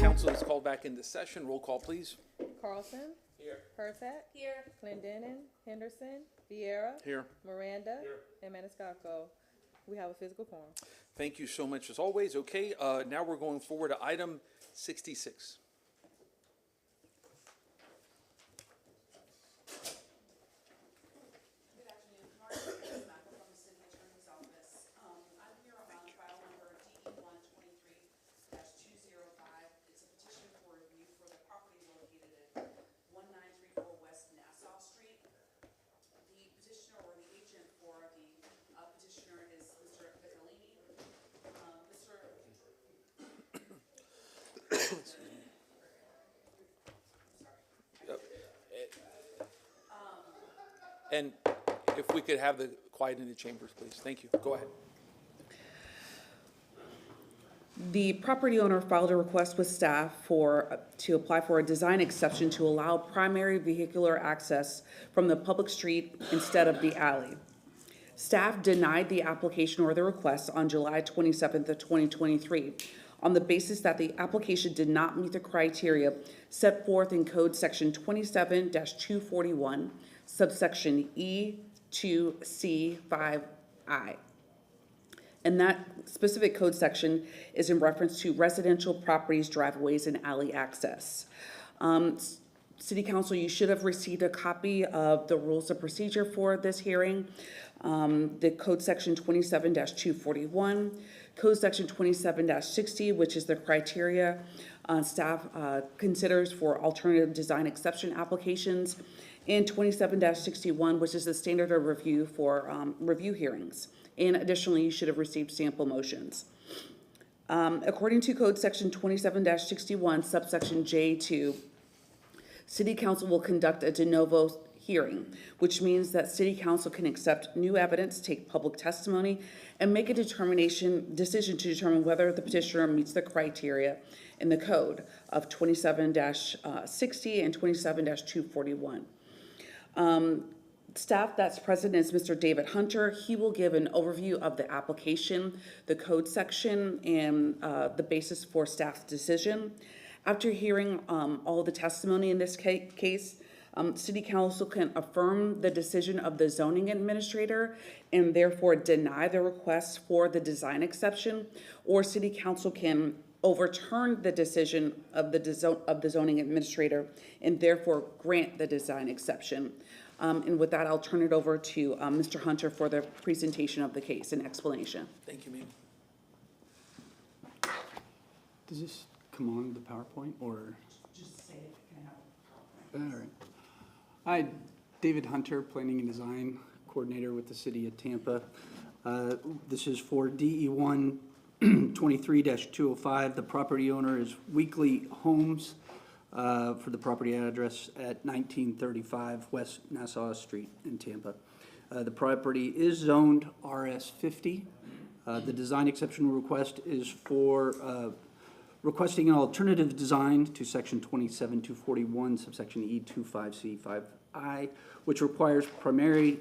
Council is called back into session. Roll call, please. Carlson. Here. Persack. Here. Clendenin. Henderson. Vieira. Here. Miranda. Here. And Maniscalco. We have a physical quorum. Thank you so much as always. Okay, now we're going forward to item 66. Good afternoon. Margaret Mackle from the City Attorney's Office. I'm here on file number DE-123-205. It's a petition for review for the property located at 1934 West Nassau Street. The petitioner or the agent for the petitioner is Mr. Piccolini. And if we could have the quiet in the chambers, please. Thank you. Go ahead. The property owner filed a request with staff to apply for a design exception to allow primary vehicular access from the public street instead of the alley. Staff denied the application or the request on July 27th of 2023 on the basis that the application did not meet the criteria set forth in Code Section 27-241, subsection E2C5I. And that specific code section is in reference to residential properties, driveways, and alley access. City Council, you should have received a copy of the rules of procedure for this hearing. The code section 27-241, code section 27-60, which is the criteria staff considers for alternative design exception applications, and 27-61, which is the standard of review for review hearings. And additionally, you should have received sample motions. According to code section 27-61, subsection J2, City Council will conduct a de novo hearing, which means that City Council can accept new evidence, take public testimony, and make a decision to determine whether the petitioner meets the criteria in the code of 27-60 and 27-241. Staff that's present is Mr. David Hunter. He will give an overview of the application, the code section, and the basis for staff's decision. After hearing all the testimony in this case, City Council can affirm the decision of the zoning administrator and therefore deny the request for the design exception, or City Council can overturn the decision of the zoning administrator and therefore grant the design exception. And with that, I'll turn it over to Mr. Hunter for the presentation of the case and explanation. Thank you, ma'am. Does this come on the PowerPoint or? Just say it again. All right. Hi, David Hunter, Planning and Design Coordinator with the City of Tampa. This is for DE1 23-205. The property owner is Weekly Homes for the property address at 1935 West Nassau Street in Tampa. The property is zoned RS50. The design exception request is for requesting an alternative design to section 27-241, subsection E25C5I, which requires primary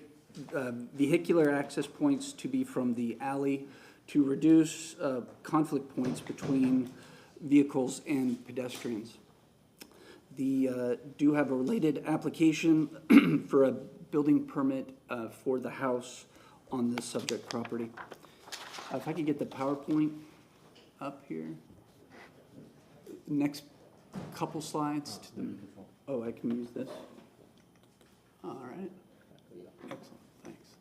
vehicular access points to be from the alley to reduce conflict points between vehicles and pedestrians. The do have a related application for a building permit for the house on the subject property. If I could get the PowerPoint up here. Next couple slides. To the, oh, I can use this. All right. Excellent. Thanks.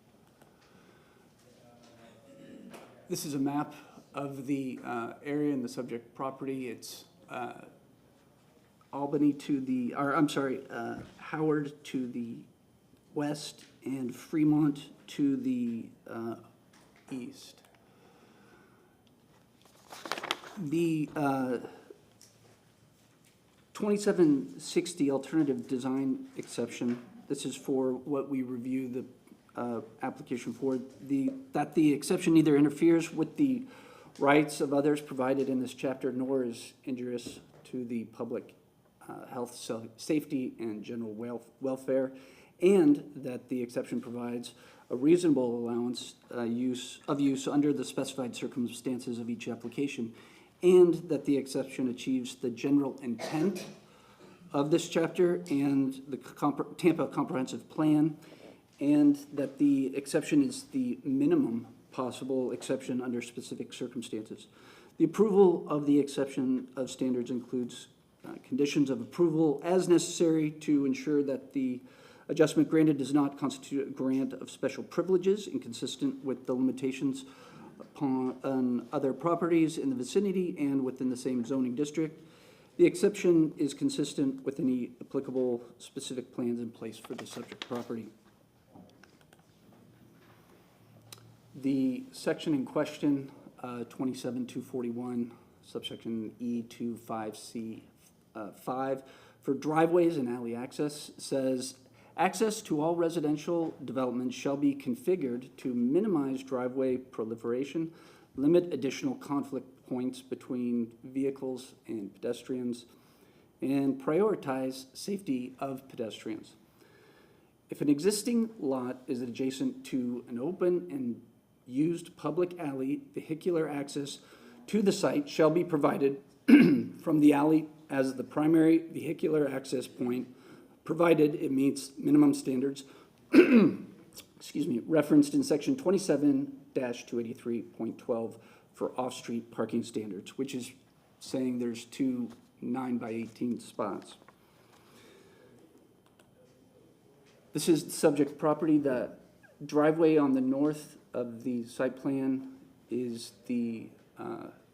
This is a map of the area and the subject property. It's Albany to the, or I'm sorry, Howard to the west and Fremont to the east. The 2760 alternative design exception, this is for what we review the application for, that the exception neither interferes with the rights of others provided in this chapter, nor is injurious to the public health, safety, and general welfare, and that the exception provides a reasonable allowance of use under the specified circumstances of each application, and that the exception achieves the general intent of this chapter and the Tampa Comprehensive Plan, and that the exception is the minimum possible exception under specific circumstances. The approval of the exception of standards includes conditions of approval as necessary to ensure that the adjustment granted does not constitute a grant of special privileges inconsistent with the limitations upon other properties in the vicinity and within the same zoning district. The exception is consistent with any applicable specific plans in place for the subject property. The section in question, 27241, subsection E25C 5, for driveways and alley access says, access to all residential developments shall be configured to minimize driveway proliferation, limit additional conflict points between vehicles and pedestrians, and prioritize safety of pedestrians. If an existing lot is adjacent to an open and used public alley, vehicular access to the site shall be provided from the alley as the primary vehicular access point, provided it meets minimum standards excuse me, referenced in section 27-283.12 for off-street parking standards, which is saying there's 2 9x18 spots. This is the subject property. The driveway on the north of the site plan is the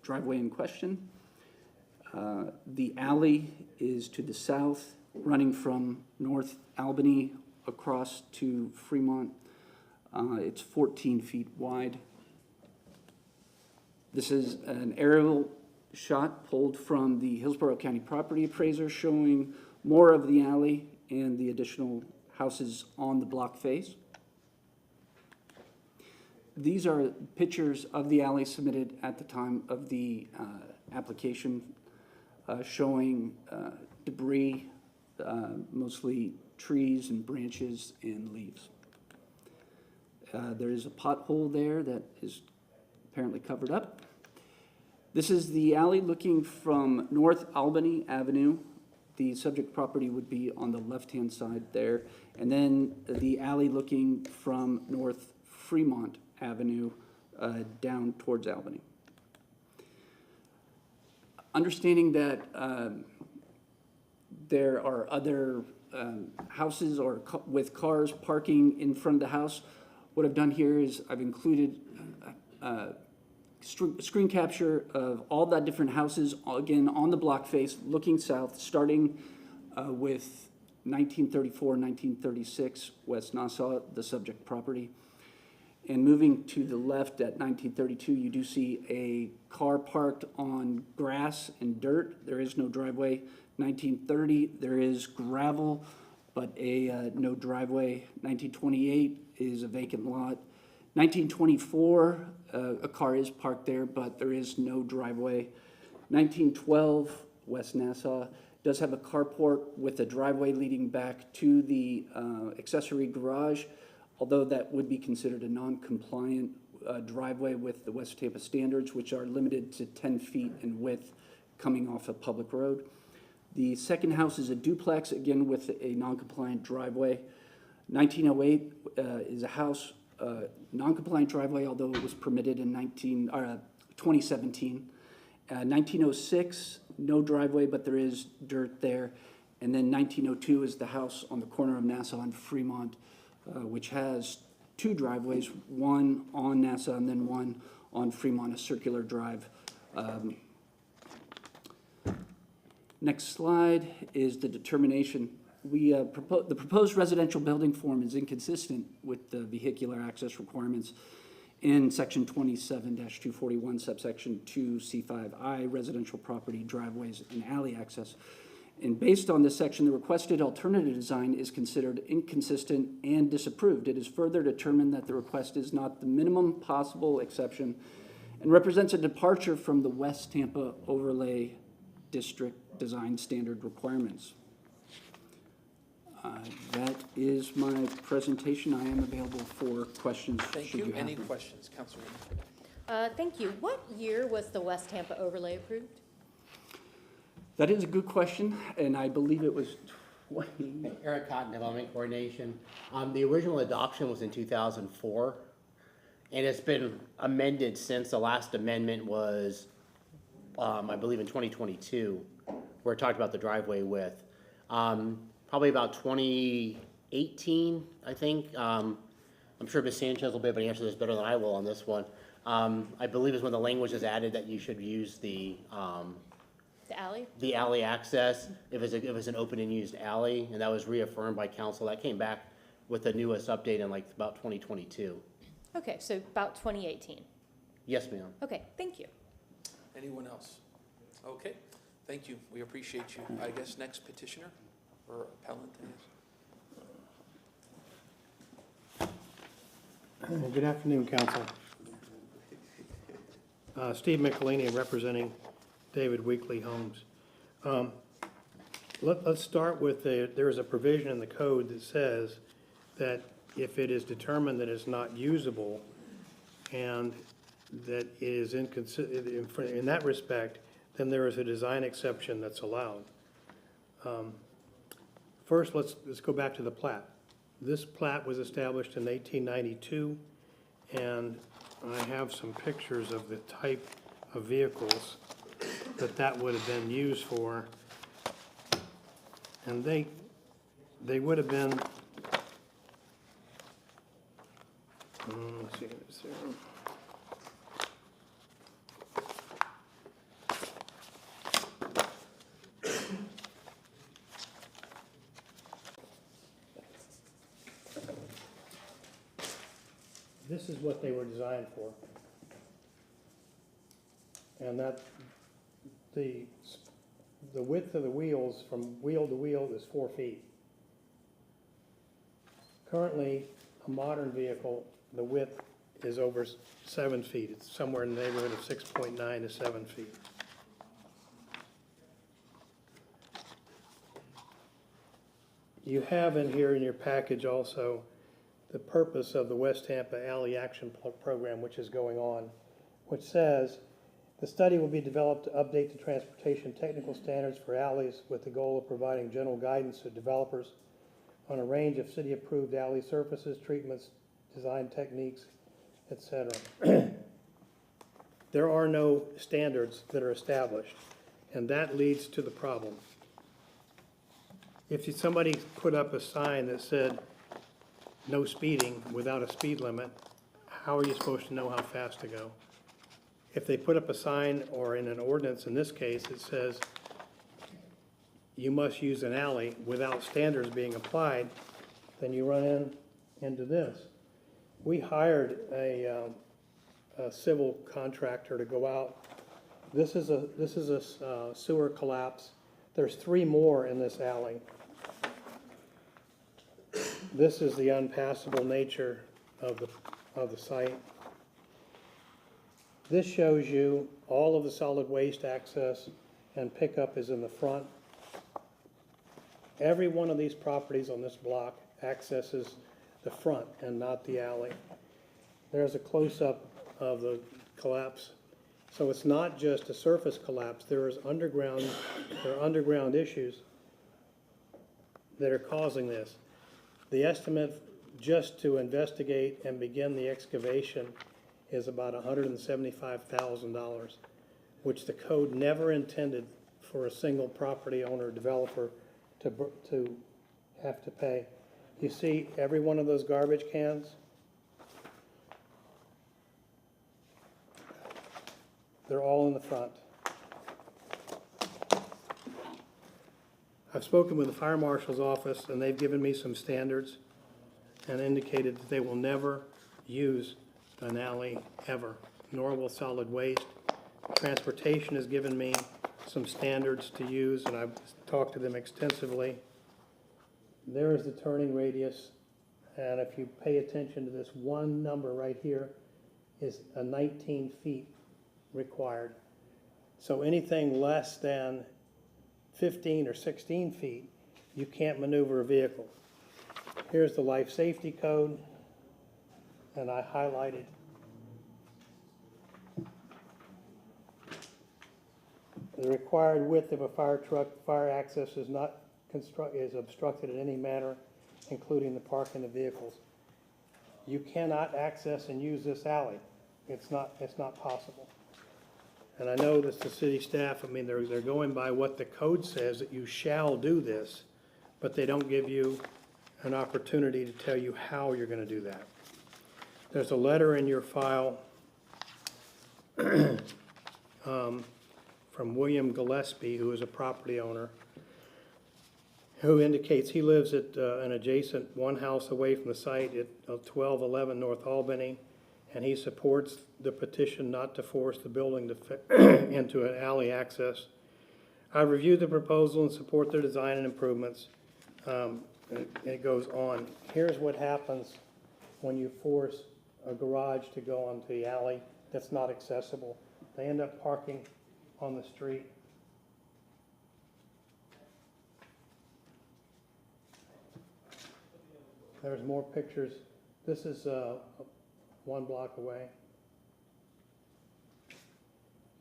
driveway in question. The alley is to the south, running from North Albany across to Fremont. It's 14 feet wide. This is an aerial shot pulled from the Hillsborough County Property Appraiser showing more of the alley and the additional houses on the block face. These are pictures of the alley submitted at the time of the application, showing debris, mostly trees and branches and leaves. There is a pothole there that is apparently covered up. This is the alley looking from North Albany Avenue. The subject property would be on the left-hand side there. And then the alley looking from North Fremont Avenue down towards Albany. Understanding that there are other houses or with cars parking in front of the house, what I've done here is I've included screen capture of all the different houses, again, on the block face, looking south, starting with 1934, 1936 West Nassau, the subject property. And moving to the left at 1932, you do see a car parked on grass and dirt. There is no driveway. 1930, there is gravel, but no driveway. 1928 is a vacant lot. 1924, a car is parked there, but there is no driveway. 1912, West Nassau does have a carport with a driveway leading back to the accessory garage, although that would be considered a non-compliant driveway with the West Tampa standards, which are limited to 10 feet in width coming off a public road. The second house is a duplex, again with a non-compliant driveway. 1908 is a house, non-compliant driveway, although it was permitted in 2017. 1906, no driveway, but there is dirt there. And then 1902 is the house on the corner of Nassau and Fremont, which has 2 driveways, one on Nassau and then one on Fremont, a circular drive. Next slide is the determination. The proposed residential building form is inconsistent with the vehicular access requirements in section 27-241, subsection 2C5I, residential property driveways and alley access. And based on this section, the requested alternative design is considered inconsistent and disapproved. It is further determined that the request is not the minimum possible exception and represents a departure from the West Tampa Overlay District design standard requirements. That is my presentation. I am available for questions. Thank should you. have Any them. questions, Councilwoman? Thank you. What year was the West Tampa overlay approved? That is a good question, and I believe it was 20. Eric Cotton, Development Coordination. The original adoption was in 2004, and it's been amended since. The last amendment was, I believe, in 2022, where it talked about the driveway width. Probably about 2018, I think. I'm sure Ms. Sanchez will be able to answer this better than I will on this one. I believe is when the language is added that you should use the alley? The alley access, if it's an open and used alley, and that was reaffirmed by council. That came back with the newest update in like about 2022. Okay, so about 2018. Yes, ma'am. Okay, thank you. Anyone else? Okay, thank you. We appreciate you. I guess next petitioner or appellant, I guess. Good afternoon, council. Steve Michelini, representing David Weekly Homes. Let's start with there is a provision in the code that says that if it is determined that it's not usable and that it is inconsistent in that respect, then there is a design exception that's allowed. First, let's go back to the plat. This plat was established in 1892, and I have some pictures of the type of vehicles that would have been used for. And they would have been, let's see, this is what they were designed for. And that the width of the wheels from wheel to wheel is 4 feet. Currently, a modern vehicle, the width is over 7 feet. It's somewhere in the neighborhood of 6.9 to 7 feet. You have in here in your package also the purpose of the West Tampa Alley Action Program, which is going on, which says the study will be developed to update the transportation technical standards for alleys with the goal of providing general guidance to developers on a range of city-approved alley surfaces, treatments, design techniques, etc. There are no standards that are established, and that leads to the problem. If somebody put up a sign that said no speeding without a speed limit, how are you supposed to know how fast to go? If they put up a sign, or in an ordinance in this case, it says you must use an alley without standards being applied, then you run into this. We hired a civil contractor to go out. This is a sewer collapse. There's 3 more in this alley. This is the unpassable nature of the site. This shows you all of the solid waste access and pickup is in the front. Every one of these properties on this block accesses the front and not the alley. There's a close-up of the collapse. So it's not just a surface collapse. There are underground issues that are causing this. The estimate just to investigate and begin the excavation is about $175,000, which the code never intended for a single property owner or developer to have to pay. You see every one of those garbage cans? They're all in the front. I've spoken with the fire marshal's office, and they've given me some standards and indicated that they will never use an alley ever, nor will solid waste. Transportation has given me some standards to use, and I've talked to them extensively. There is the turning radius, and if you pay attention to this one number right here, is a 19 feet required. So anything less than 15 or 16 feet, you can't maneuver a vehicle. Here's the life safety code, and I highlighted the required width of a fire truck. Fire access is not obstructed in any manner, including the parking of vehicles. You cannot access and use this alley. It's not possible. And I know that the city staff, I mean, they're going by what the code says, that you shall do this, but they don't give you an opportunity to tell you how you're gonna do that. There's a letter in your file from William Gillespie, who is a property owner, who indicates he lives at an adjacent one house away from the site at 1211 North Albany, and he supports the petition not to force the building to fit into an alley access. I reviewed the proposal and support their design and improvements. And it goes on. Here's what happens when you force a garage to go onto the alley that's not accessible. They end up parking on the street. There's more pictures. This is 1 block away.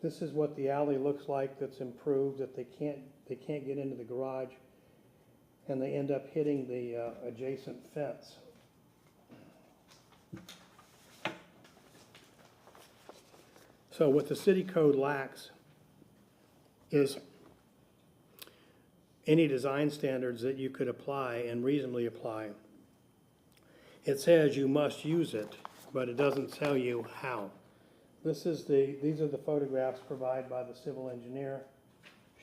This is what the alley looks like that's improved, that they can't get into the garage, and they end up hitting the adjacent fence. So what the city code lacks is any design standards that you could apply and reasonably apply. It says you must use it, but it doesn't tell you how. These are the photographs provided by the civil engineer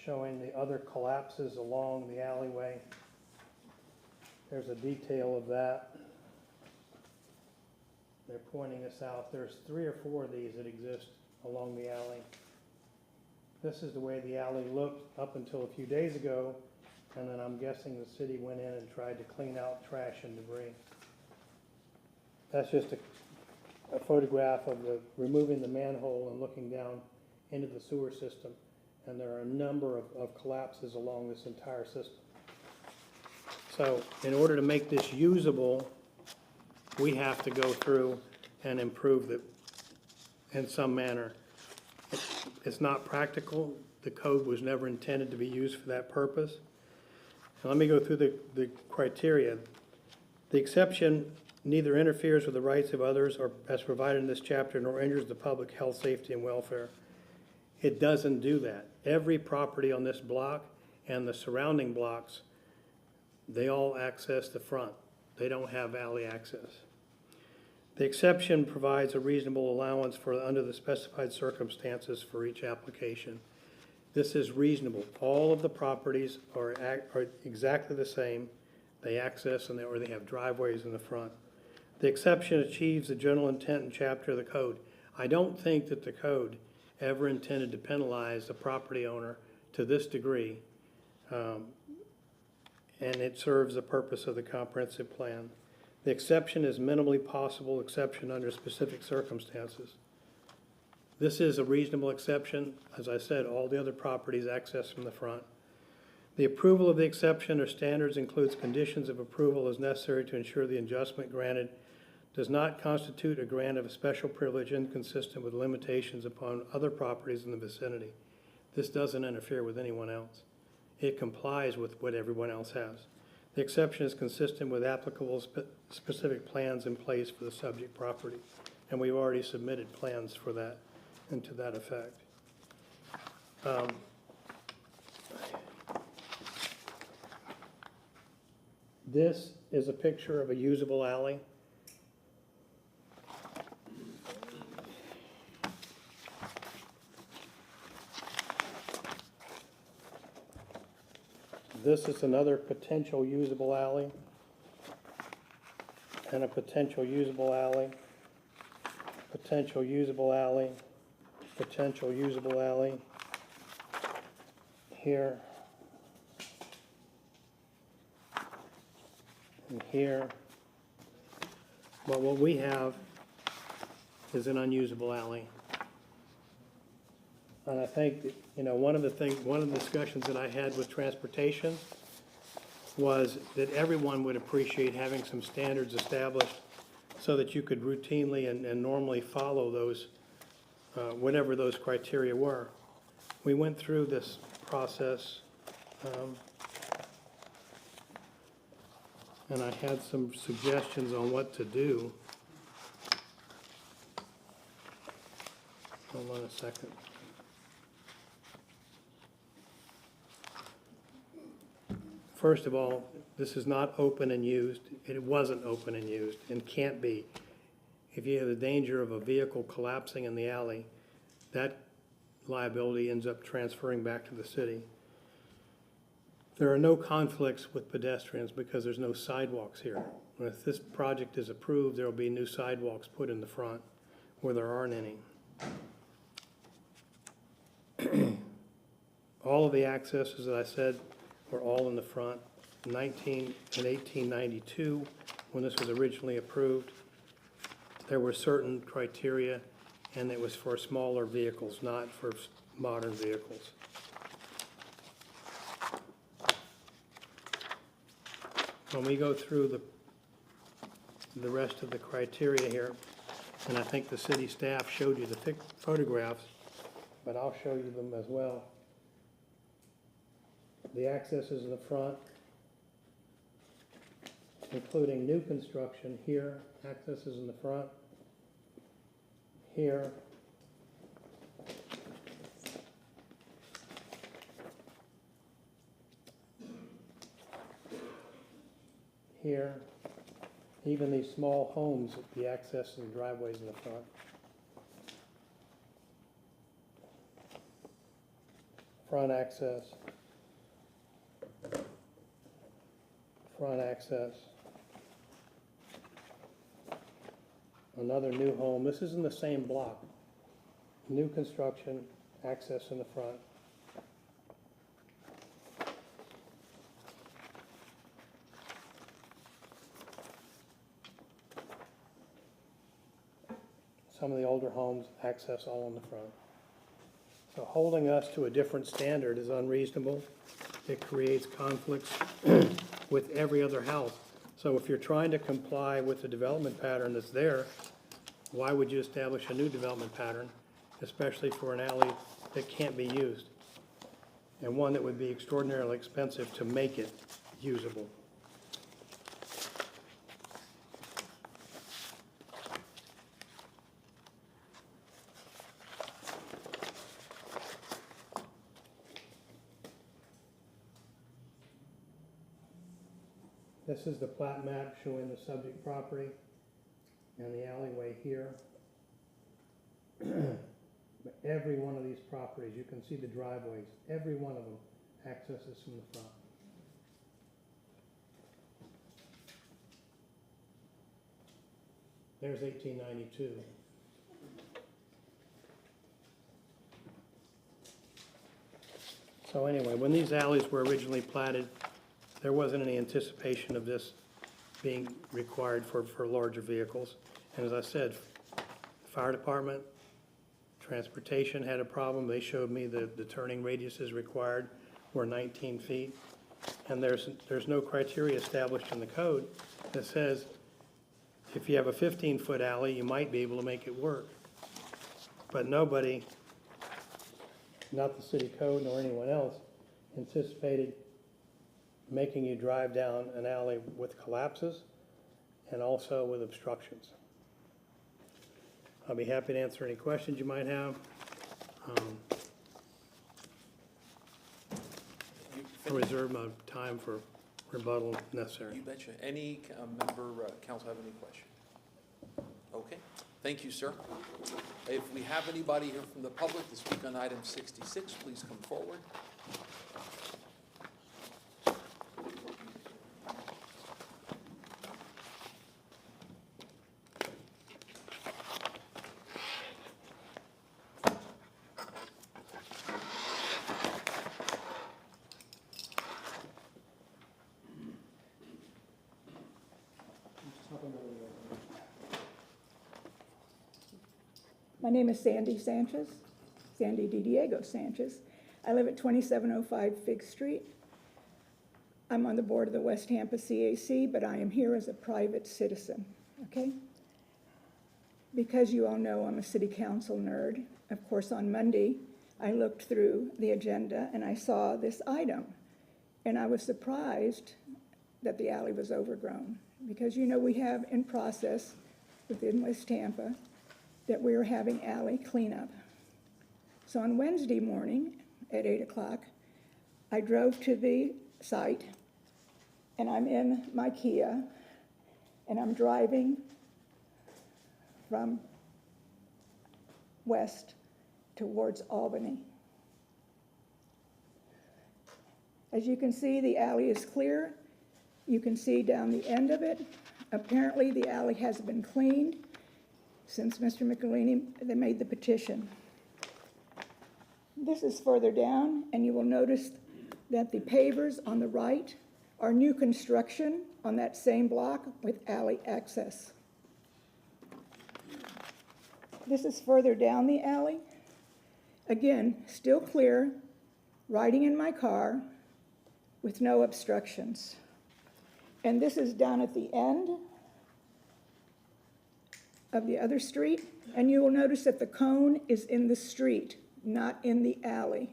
showing the other collapses along the alleyway. There's a detail of that. They're pointing us out. There's 3 or 4 of these that exist along the alley. This is the way the alley looked up until a few days ago, and then I'm guessing the city went in and tried to clean out trash and debris. That's just a photograph of removing the manhole and looking down into the sewer system. And there are a number of collapses along this entire system. So in order to make this usable, we have to go through and improve it in some manner. It's not practical. The code was never intended to be used for that purpose. Now let me go through the criteria. The exception neither interferes with the rights of others or as provided in this chapter, nor injures the public health, safety, and welfare. It doesn't do that. Every property on this block and the surrounding blocks, they all access the front. They don't have alley access. The exception provides a reasonable allowance for under the specified circumstances for each application. This is reasonable. All of the properties are exactly the same. They access or they have driveways in the front. The exception achieves the general intent and chapter of the code. I don't think that the code ever intended to penalize the property owner to this degree, and it serves the purpose of the comprehensive plan. The exception is minimally possible exception under specific circumstances. This is a reasonable exception. As I said, all the other properties access from the front. The approval of the exception or standards includes conditions of approval as necessary to ensure the adjustment granted does not constitute a grant of a special privilege inconsistent with limitations upon other properties in the vicinity. This doesn't interfere with anyone else. It complies with what everyone else has. The exception is consistent with applicable specific plans in place for the subject property, and we've already submitted plans for that and to that effect. This is a picture of a usable alley. this is another potential usable alley. And a potential usable alley. Potential usable alley. Potential usable alley. Here. And here. But what we have is an unusable alley. And I think, that, you know, one of the discussions that I had with transportation was that everyone would appreciate having some standards established so that you could routinely and normally follow those, whatever those criteria were. We went through this process, and I had some suggestions on what to do. Hold on a second. First of all, this is not open and used. It wasn't open and used and can't be. If you have the danger of a vehicle collapsing in the alley, that liability ends up transferring back to the city. There are no conflicts with pedestrians because there's no sidewalks here. If this project is approved, there will be new sidewalks put in the front where there aren't any. All of the accesses that I said were all in the front. In 1892, when this was originally approved, there were certain criteria, and it was for smaller vehicles, not for modern vehicles. When we go through the rest of the criteria here, and I think the city staff showed you the photographs, but I'll show you them as well. The accesses in the front, including new construction here, accesses in the front, here, here, even these small homes, the access and driveways in the front. Front access. Front access. Another new home. This is in the same block. New construction, access in the front. Some of the older homes, access all in the front. So holding us to a different standard is unreasonable. It creates conflicts with every other house. So if you're trying to comply with the development pattern that's there, why would you establish a new development pattern, especially for an alley that can't be used? And one that would be extraordinarily expensive to make it usable. This is the plat map showing the subject property and the alleyway here. Every one of these properties, you can see the driveways, every one of them accesses from the front. There's 1892. So anyway, when these alleys were originally platted, there wasn't any anticipation of this being required for larger vehicles. And as I said, fire department, transportation had a problem. They showed me the turning radiuses required were 19 feet. And there's no criteria established in the code that says if you have a 15-foot alley, you might be able to make it work. But nobody, not the city code nor anyone else, anticipated making you drive down an alley with collapses and also with obstructions. I'll be happy to answer any questions you might have. I'll reserve my time for rebuttal if necessary. You betcha. Any member, council have any questions? Okay, thank you, sir. If we have anybody here from the public to speak on item 66, please come forward. My name is Sandy Sanchez, Sandy Di Diego Sanchez. I live at 2705 Fig Street. I'm on the board of the West Tampa CAC, but I am here as a private citizen, okay? Because you all know I'm a city council nerd, of course, on Monday, I looked through the agenda and I saw this item. And I was surprised that the alley was overgrown. Because you know we have in process within West Tampa that we're having alley cleanup. So on Wednesday morning at 8 o'clock, I drove to the site and I'm in my Kia and I'm driving from west towards Albany. As you can see, the alley is clear. You can see down the end of it. Apparently, the alley has been cleaned since Mr. Michelini, they made the petition. This is further down, and you will notice that the pavers on the right are new construction on that same block with alley access. This is further down the alley. Again, still clear, riding in my car with no obstructions. And this is down at the end of the other street, and you will notice that the cone is in the street, not in the alley.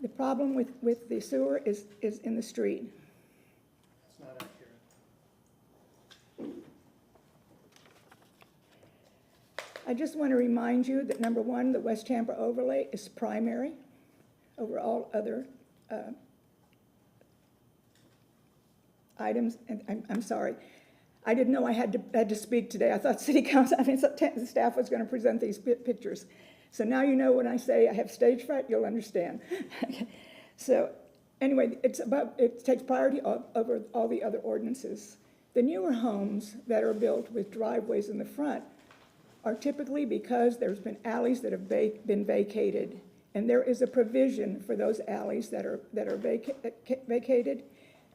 The problem with the sewer is in the street. That's not accurate. I just want to remind you that number one, the West Tampa overlay is primary over all other items. And I'm sorry, I didn't know I had to speak today. I thought city council, the staff was going to present these pictures. So now you know when I say I have stage fright, you'll understand. So anyway, it takes priority over all the other ordinances. The newer homes that are built with driveways in the front are typically because there's been alleys that have been vacated. And there is a provision for those alleys that are vacated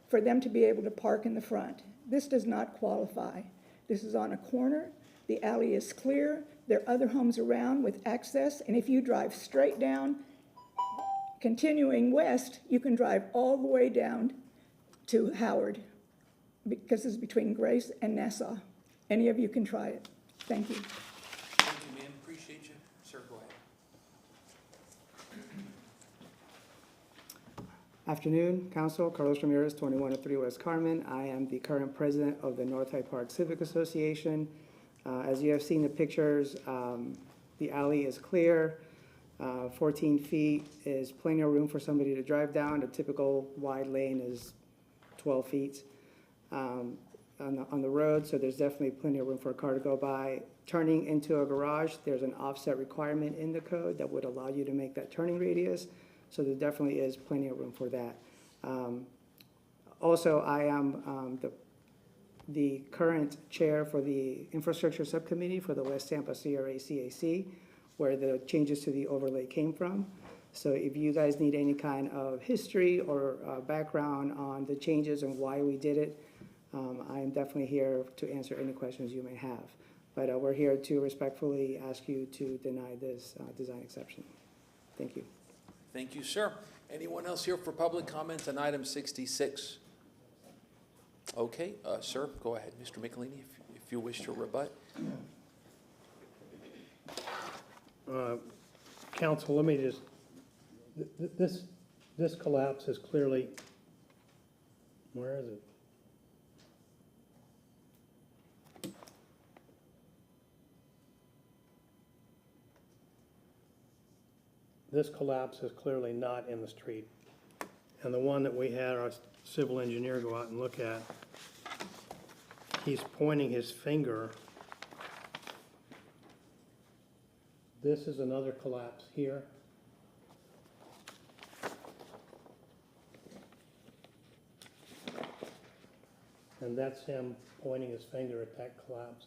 for them to be able to park in the front. This does not qualify. This is on a corner. The alley is clear. There are other homes around with access. And if you drive straight down, continuing west, you can drive all the way down to Howard because it's between Grace and Nassau. Any of you can try it. Thank you. Thank you, ma'am. Appreciate you. Sir, go ahead. Afternoon, Council. Carlos Ramirez, 2103 West Carmen. I am the current president of the North Hyde Park Civic Association. As you have seen the pictures, the alley is clear. 14 feet is plenty of room for somebody to drive down. A typical wide lane is 12 feet on the road, so there's definitely plenty of room for a car to go by. Turning into a garage, there's an offset requirement in the code that would allow you to make that turning radius. So there definitely is plenty of room for that. Also, I am the current chair for the infrastructure subcommittee for the West Tampa CRA CAC, where the changes to the overlay came from. So if you guys need any kind of history or background on the changes and why we did it, I am definitely here to answer any questions you may have. But we're here to respectfully ask you to deny this design exception. Thank you. Thank you, sir. Anyone else here for public comments on item 66? Okay, sir, go ahead. Mr. Michelini, if you wish to rebut. Council, let me just, this collapse is clearly, where is it? This collapse is clearly not in the street. And the one that we had our civil engineer go out and look at, he's pointing his finger. This is another collapse here. And that's him pointing his finger at that collapse.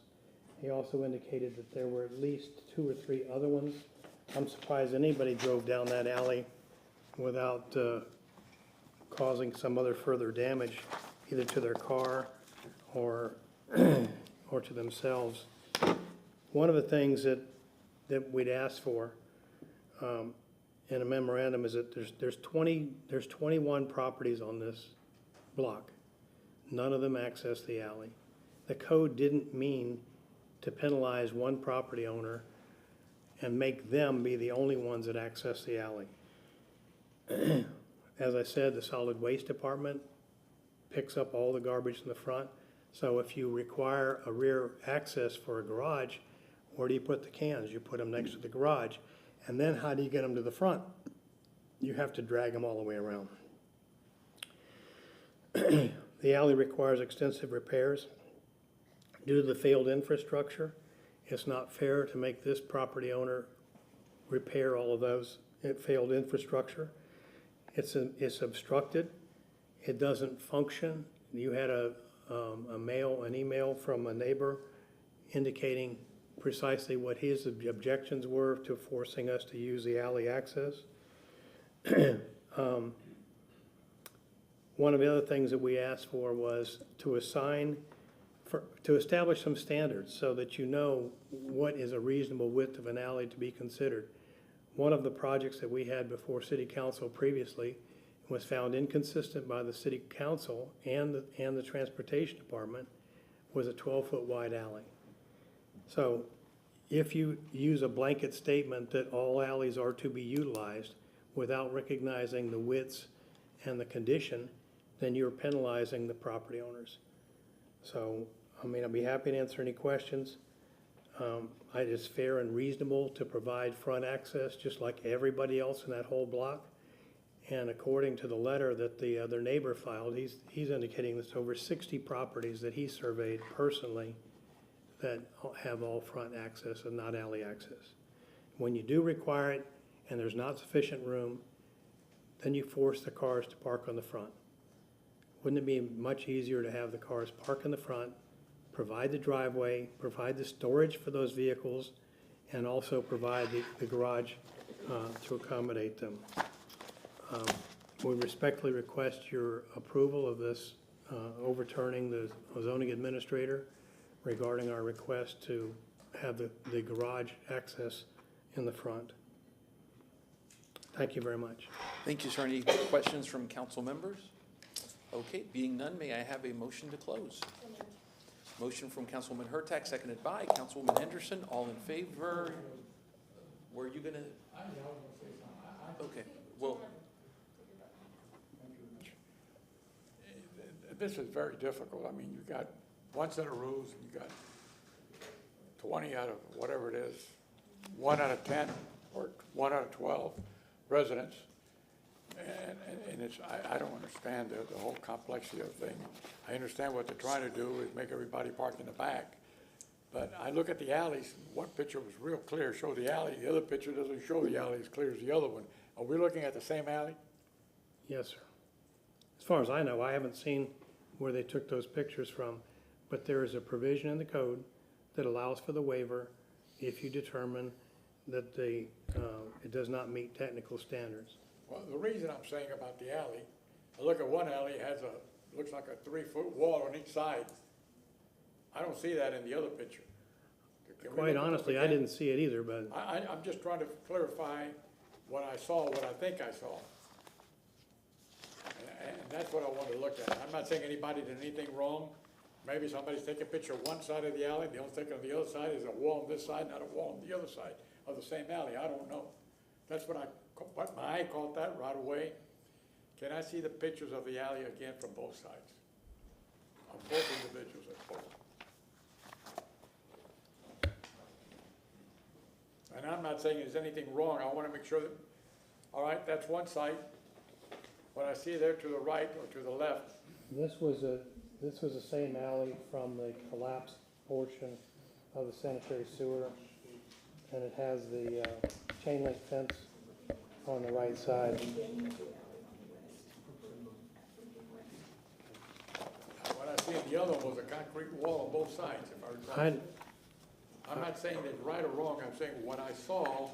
He also indicated that there were at least 2 or 3 other ones. I'm surprised anybody drove down that alley without causing some other further damage, either to their car or to themselves. one of the things that we'd asked for in a memorandum is that there's 21 properties on this block. None of them access the alley. The code didn't mean to penalize one property owner and make them be the only ones that access the alley. As I said, the solid waste department picks up all the garbage in the front. So if you require a rear access for a garage, where do you put the cans? You put them next to the garage. And then how do you get them to the front? You have to drag them all the way around. The alley requires extensive repairs. Due to the failed infrastructure, it's not fair to make this property owner repair all of those failed infrastructure. It's obstructed. It doesn't function. You had an email from a neighbor indicating precisely what his objections were to forcing us to use the alley access. One of the other things that we asked for was to establish some standards so that you know what is a reasonable width of an alley to be considered. One of the projects that we had before City Council previously was found inconsistent by the City Council and the Transportation Department was a 12-foot wide alley. So if you use a blanket statement that all alleys are to be utilized without recognizing the widths and the condition, then you're penalizing the property owners. So, I mean, I'd be happy to answer any questions. It's fair and reasonable to provide front access just like everybody else in that whole block. And according to the letter that the other neighbor filed, he's indicating there's over 60 properties that he surveyed personally that have all front access and not alley access. When you do require it and there's not sufficient room, then you force the cars to park on the front. Wouldn't it be much easier to have the cars park in the front, provide the driveway, provide the storage for those vehicles, and also provide the garage to accommodate them? We respectfully request your approval of this overturning the zoning administrator regarding our request to have the garage access in the front. Thank you very much. Thank you, sir. Any questions from council members? Okay, being none, may I have a motion to close? Motion from Councilwoman Hurtak, seconded by Councilwoman Henderson. All in favor? Were you gonna? Okay, well. This is very difficult. I mean, you got one set of rules, and you got 20 out of whatever it is, 1 out of 10 or 1 out of 12 residents. And it's, I don't understand the whole complexity of the thing. I understand what they're trying to do is make everybody park in the back. But I look at the alleys, one picture was real clear, showed the alley, the other picture doesn't show the alley as clear as the other one. Are we looking at the same alley? Yes, sir. As far as I know, I haven't seen where they took those pictures from, but there is a provision in the code that allows for the waiver if you determine that it does not meet technical standards. Well, the reason I'm saying about the alley, I look at one alley, it has looks like a 3-foot wall on each side. I don't see that in the other picture. Quite honestly, I didn't see it either, but I'm just trying to clarify what I saw, what I think I saw. And that's what I want to look at. I'm not saying anybody did anything wrong. Maybe somebody's taking a picture of one side of the alley, the other taking on the other side. Is a wall on this side, not a wall on the other side of the same alley. I don't know. That's what my eye caught that right away. Can I see the pictures of the alley again from both sides? Of both individuals, I suppose. And I'm not saying there's anything wrong. I want to make sure that, all right, that's one side. What I see there to the right or to the left. this was the same alley from the collapsed portion of the sanitary sewer, and it has the chain link fence on the right side. What I see in the other one was a concrete wall on both sides, if I recall. I'm not saying it's right or wrong. I'm saying what I saw.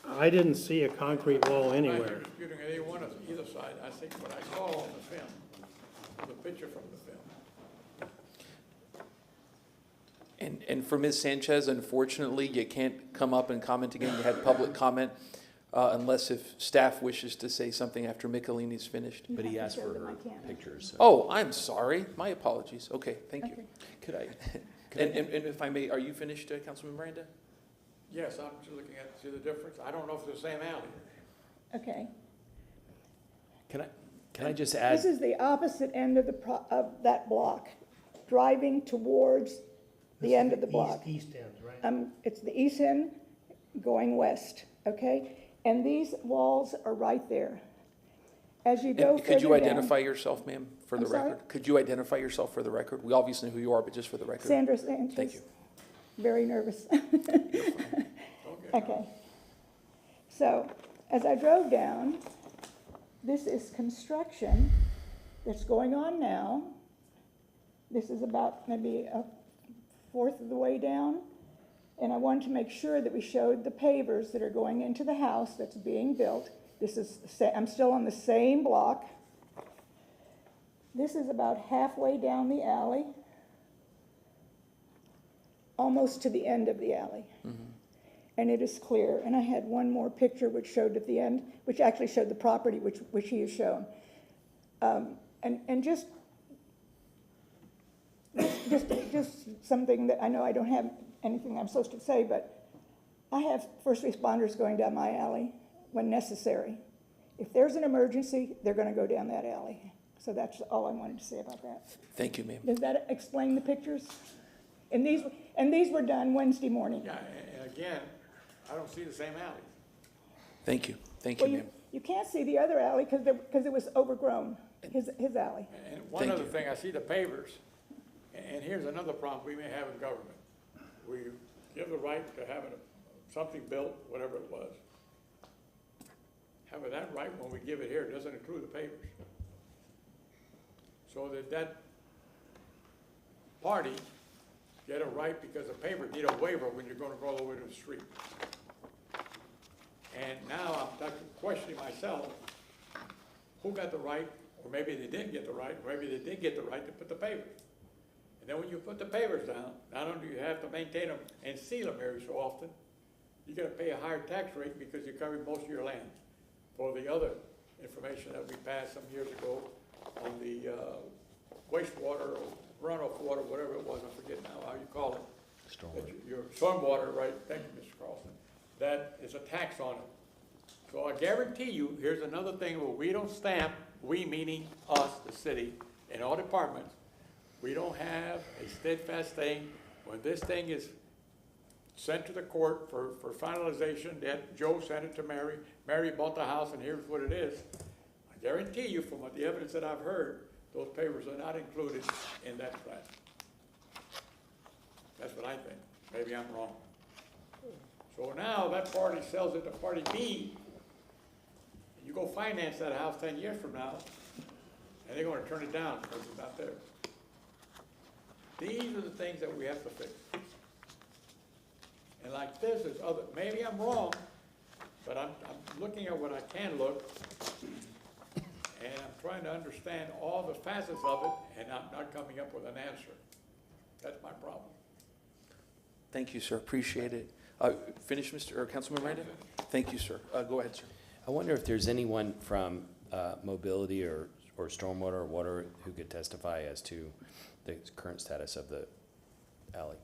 I didn't see a concrete wall I'm not anywhere. disputing any one of either side. I think what I saw on the film, the picture from the film. And for Ms. Sanchez, unfortunately, you can't come up and comment again. You had public comment, unless if staff wishes to say something after Michelini's finished. You But he have to asked show for them, I her can't. pictures. So. Oh, I'm sorry. My apologies. Okay, thank you. Okay. Could I? And if I may, are you finished, Councilman Miranda? Yes, I'm just looking at, see the difference? I don't know if it's the same alley. Okay. Can I just add? This is the opposite end of of that block, driving towards the end of the block. East end, right? It's the east end going west, okay? And these walls are right there. As you go And could you further down- identify yourself, ma'am, for the I'm sorry? record? Could you identify yourself for the record? We obviously know who you are, but just for the record. Sandra Sanchez. Thank you. Very nervous. Okay. So, as I drove down, this is construction that's going on now. This is about maybe a fourth of the way down. And I wanted to make sure that we showed the pavers that are going into the house that's being built. This is, I'm still on the same block. This is about halfway down the alley, almost to the end of the alley. And it is clear. And I had one more picture which showed at the end, which actually showed the property which he has shown. And just something that I know I don't have anything I'm supposed to say, but I have first responders going down my alley when necessary. If there's an emergency, they're going to go down that alley. So that's all I wanted to say about that. Thank you, ma'am. Does that explain the pictures? And these were done Wednesday morning. Yeah, and again, I don't see the same alley. Thank you. Thank you, Well, ma'am. you can't see the other alley because it was overgrown, his alley. And one Thank other you. thing, I see the pavers, and here's another problem we may have in government. We give the right to have something built, whatever it was. Having that right when we give it here doesn't include the pavers. So that party get a right because the pavers need a waiver when you're gonna go all the way to the street. And now I'm questioning myself, who got the right, or maybe they didn't get the right, or maybe they did get the right to put the pavers. And then when you put the pavers down, not only do you have to maintain them and seal them every so often, you're gonna pay a higher tax rate because you're covering most of your land. For the other information that we passed some years ago on the wastewater or runoff water, whatever it was, I forget now how you call it. Stormwater. Your stormwater, right, thank you, Mr. Carlson, that is a tax on it. So I guarantee you, here's another thing where we don't stamp, we meaning us, the city, and all departments, we don't have a steadfast thing. When this thing is sent to the court for finalization, that Joe sent it to Mary, Mary bought the house, and here's what it is. I guarantee you, from what the evidence that I've heard, those papers are not included in that plan. That's what I think. Maybe I'm wrong. So now that party sells it to party B, and you go finance that house 10 years from now, and they're gonna turn it down because it's not there. These are the things that we have to fix. And like this is other, maybe I'm wrong, but I'm looking at what I can look, and I'm trying to understand all the facets of it, and I'm not coming up with an answer. That's my problem. Thank you, sir. Appreciate it. Finish, Councilman Miranda? Thank you, sir. Go ahead, sir. I wonder if there's anyone from mobility or stormwater or water who could testify as to the current status of the alley.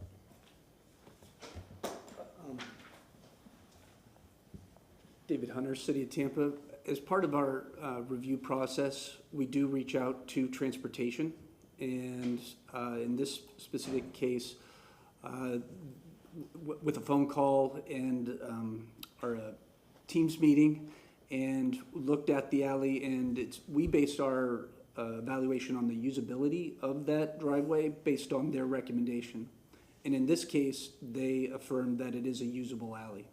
David Hunter, City of Tampa. As part of our review process, we do reach out to transportation. And in this specific case, with a phone call and our Teams meeting, and looked at the alley, and we based our evaluation on the usability of that driveway based on their recommendation. And in this case, they affirmed that it is a usable alley.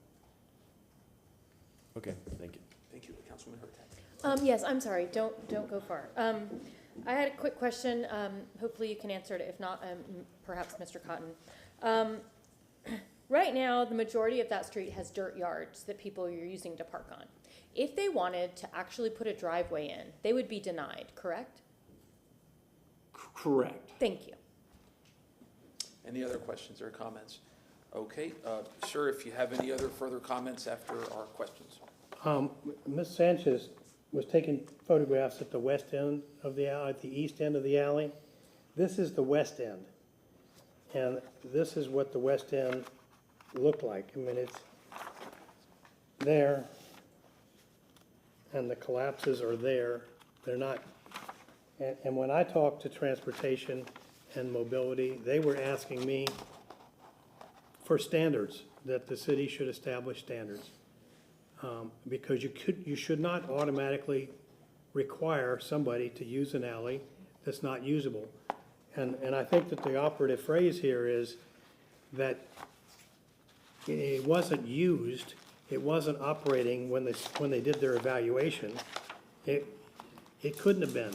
Okay, thank you. Thank you, Councilman Hurtak. Yes, I'm sorry, don't go far. I had a quick question, hopefully you can answer it, if not, perhaps Mr. Cotton. Right now, the majority of that street has dirt yards that people are using to park on. If they wanted to actually put a driveway in, they would be denied, correct? Correct. Thank you. Any other questions or comments? Okay, sir, if you have any other further comments after our questions. Ms. Sanchez was taking photographs at the west end of the alley, at the east end of the alley. This is the west end. And this is what the west end looked like. I mean, it's there, and the collapses are there. They're not, and when I talked to transportation and mobility, they were asking me for standards, that the city should establish standards. Because you should not automatically require somebody to use an alley that's not usable. And I think that the operative phrase here is that it wasn't used, it wasn't operating when they did their evaluation. It couldn't have been,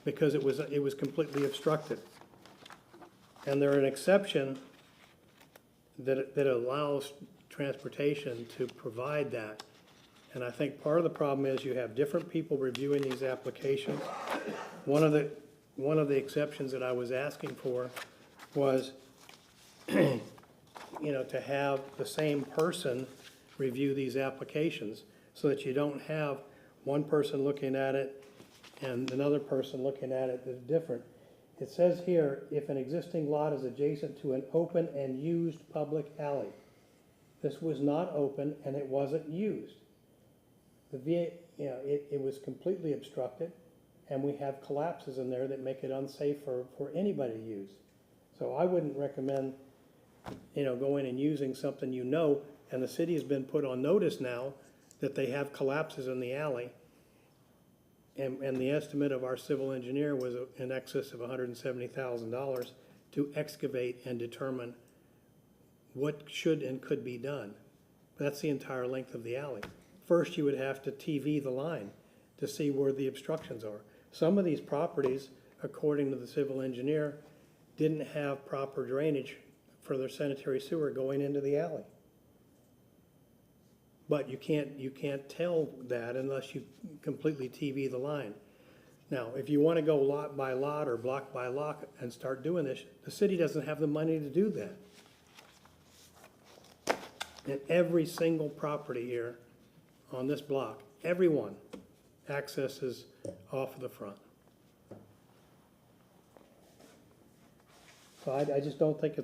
because it was completely obstructed. And they're an exception that allows transportation to provide that. And I think part of the problem is you have different people reviewing these applications. One of the exceptions that I was asking for was, you know, to have the same person review these applications, so that you don't have one person looking at it and another person looking at it that's different. It says here, if an existing lot is adjacent to an open and used public alley. This was not open and it wasn't used. It was completely obstructed, and we have collapses in there that make it unsafe for anybody to use. So I wouldn't recommend, you know, going and using something, you know, and the city has been put on notice now that they have collapses in the alley. And the estimate of our civil engineer was in excess of $170,000 to excavate and determine what should and could be done. That's the entire length of the alley. First, you would have to TV the line to see where the obstructions are. Some of these properties, according to the civil engineer, didn't have proper drainage for their sanitary sewer going into the alley. But you can't tell that unless you completely TV the line. Now, if you want to go lot by lot or block by block and start doing this, the city doesn't have the money to do that. And every single property here on this block, everyone accesses off of the front. So I just don't think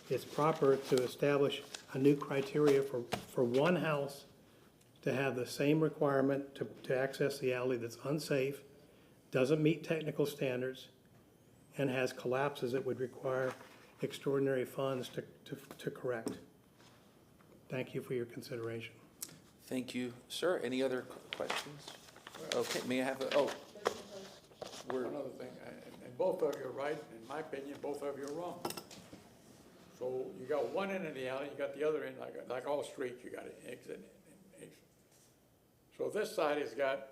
it's proper to establish a new criteria for one house to have the same requirement to access the alley that's unsafe, doesn't meet technical standards, and has collapses that would require extraordinary funds to correct. Thank you for your consideration. Thank you, sir. Any other questions? Okay, may I have Another thing, and both of you are right, in my opinion, both of you are wrong. So you got one end of the alley, you got the other end, like all streets, you got an exit and exit. So this side has got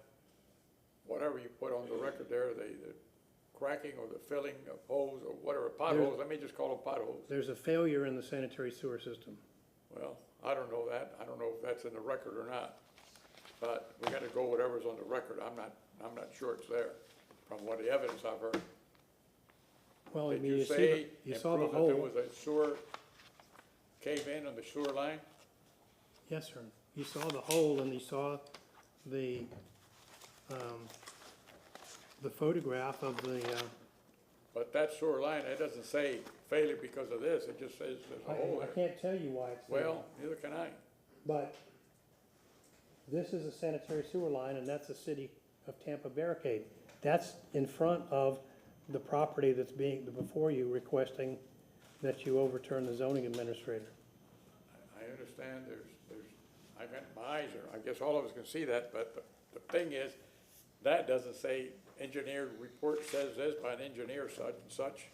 whatever you put on the record there, the cracking or the filling of holes or whatever, potholes, let me just call them potholes. There's a failure in the sanitary sewer system. Well, I don't know that. I don't know if that's in the record or not. But we gotta go whatever's on the record. I'm not sure it's there from what the evidence I've heard. Well, I Did mean, you you say saw the and prove that there hole. was a sewer cave in on the sewer line? Yes, sir. You saw the hole and you saw the photograph of the, But that sewer line, it doesn't say failure because of this. It just says there's a hole I there. can't tell you why it's there. Well, neither can I. But this is a sanitary sewer line, and that's the city of Tampa barricade. That's in front of the property that's before you, requesting that you overturn the zoning administrator. I understand I got my eyes are, I guess all of us can see that, but the thing is, that doesn't say engineer report says this by an engineer such and such.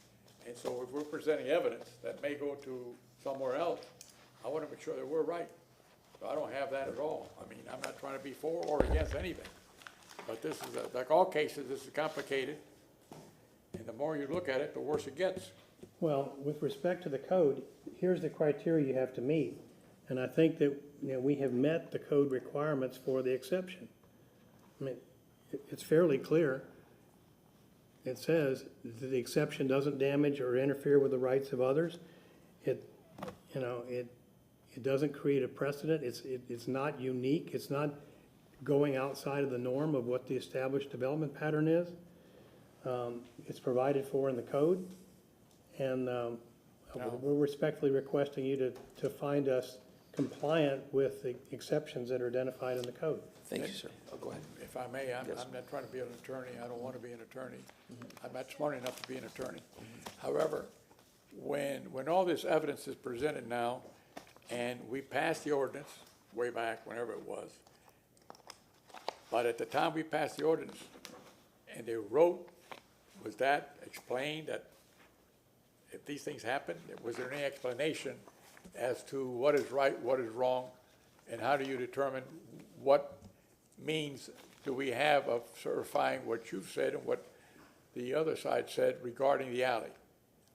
And so if we're presenting evidence that may go to somewhere else, I want to make sure that we're right. So I don't have that at all. I mean, I'm not trying to be for or against anything. But this is, like all cases, this is complicated. And the more you look at it, the worse it gets. Well, with respect to the code, here's the criteria you have to meet. And I think that, we have met the code requirements for the exception. I mean, it's fairly clear. it says that the exception doesn't damage or interfere with the rights of others. It, you know, it doesn't create a precedent. It's not unique. It's not going outside of the norm of what the established development pattern is. It's provided for in the code, and we're respectfully requesting you to find us compliant with the exceptions that are identified in the code. Thank you, sir. Oh, go ahead. If I may, I'm Yes. not trying to be an attorney, I don't want to be an attorney. I'm not smart enough to be an attorney. However, when all this evidence is presented now, and we passed the ordinance way back, whenever it was, but at the time we passed the ordinance, and they wrote, was that explained that if these things happen, was there any explanation as to what is right, what is wrong, and how do you determine what means do we have of certifying what you've said and what the other side said regarding the alley?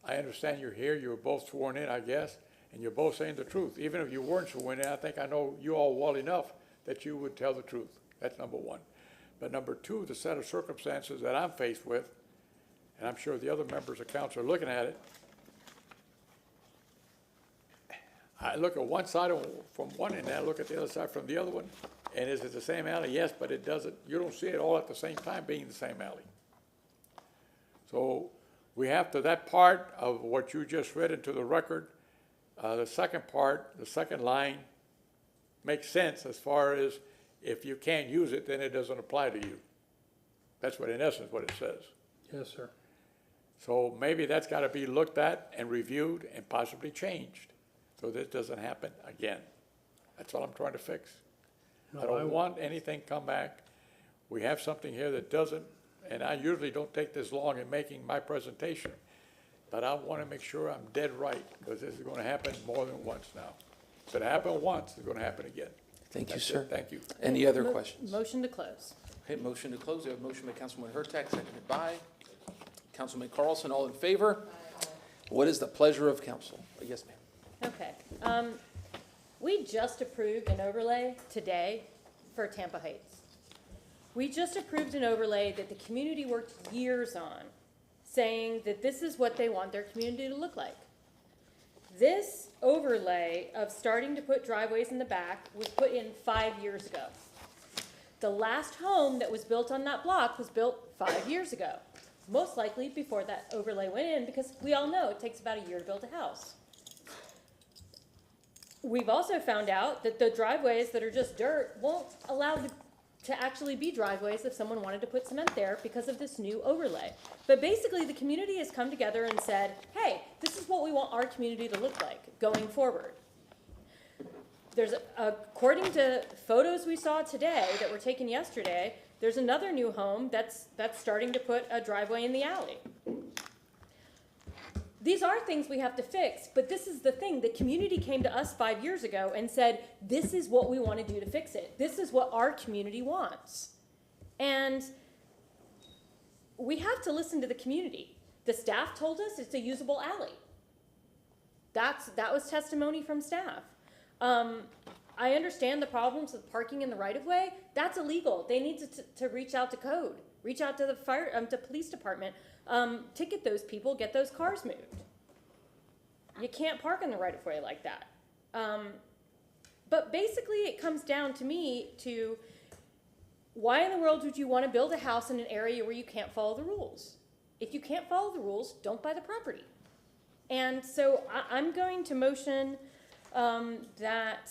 I understand you're here, you were both sworn in, I guess, and you're both saying the truth. Even if you weren't sworn in, I think I know you all well enough that you would tell the truth. That's number one. But number two, the set of circumstances that I'm faced with, and I'm sure the other members of council are looking at it, I look at one side from one end, and I look at the other side from the other one, and is it the same alley? Yes, but it doesn't, you don't see it all at the same time being the same alley. So we have to, that part of what you just read into the record, the second part, the second line makes sense as far as if you can't use it, then it doesn't apply to you. That's what, in essence, what it says. Yes, sir. So maybe that's got to be looked at and reviewed and possibly changed, so this doesn't happen again. That's all I'm trying to fix. I don't want anything come back. We have something here that doesn't, and I usually don't take this long in making my presentation, but I want to make sure I'm dead right, because this is going to happen more than once now. If it happened once, it's going to happen again. Thank you, That's sir. it. Thank you. Any other questions? Motion to close. Okay, motion to close. We have a motion by Councilman Hurtak, seconded by Councilman Carlson. All in favor? What is the pleasure of council? Yes, ma'am. Okay. We just approved an overlay today for Tampa Heights. We just approved an overlay that the community worked years on, saying that this is what they want their community to look like. This overlay of starting to put driveways in the back was put in 5 years ago. The last home that was built on that block was built 5 years ago, most likely before that overlay went in, because we all know it takes about a year to build a house. We've also found out that the driveways that are just dirt won't allow to actually be driveways if someone wanted to put cement there because of this new overlay. But basically, the community has come together and said, hey, this is what we want our community to look like going forward. There's, according to photos we saw today that were taken yesterday, there's another new home that's starting to put a driveway in the alley. These are things we have to fix, but this is the thing. The community came to us 5 years ago and said, this is what we want to do to fix it. This is what our community wants. And we have to listen to the community. The staff told us it's a usable alley. That was testimony from staff. I understand the problems with parking in the right-of-way. That's illegal. They need to reach out to code, reach out to the to police department, ticket those people, get those cars moved. You can't park in the right-of-way like that. But basically, it comes down to me to why in the world would you want to build a house in an area where you can't follow the rules? If you can't follow the rules, don't buy the property. And so I'm going to motion that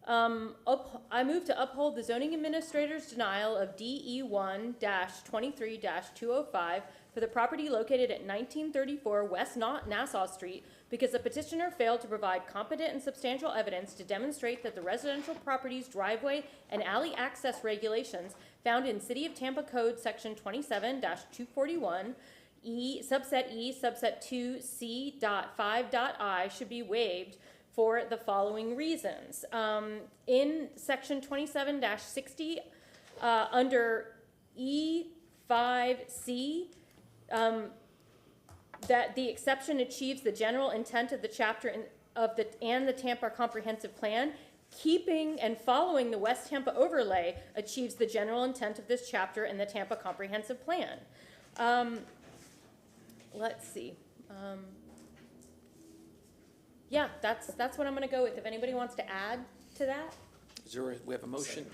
I move to uphold the zoning administrator's denial of DE 1-23-205 for the property located at 1934 West Nassau Street because the petitioner failed to provide competent and substantial evidence to demonstrate that the residential property's driveway and alley access regulations found in City of Tampa Code Section 27-241 subset 2C.5.I should be waived for the following reasons. In section 27-60, under E5C, that the exception achieves the general intent of the chapter and the Tampa Comprehensive Plan keeping and following the West Tampa overlay achieves the general intent of this chapter in the Tampa Comprehensive Plan. Let's see. Yeah, that's what I'm gonna go with. If anybody wants to add to that? We have a motion,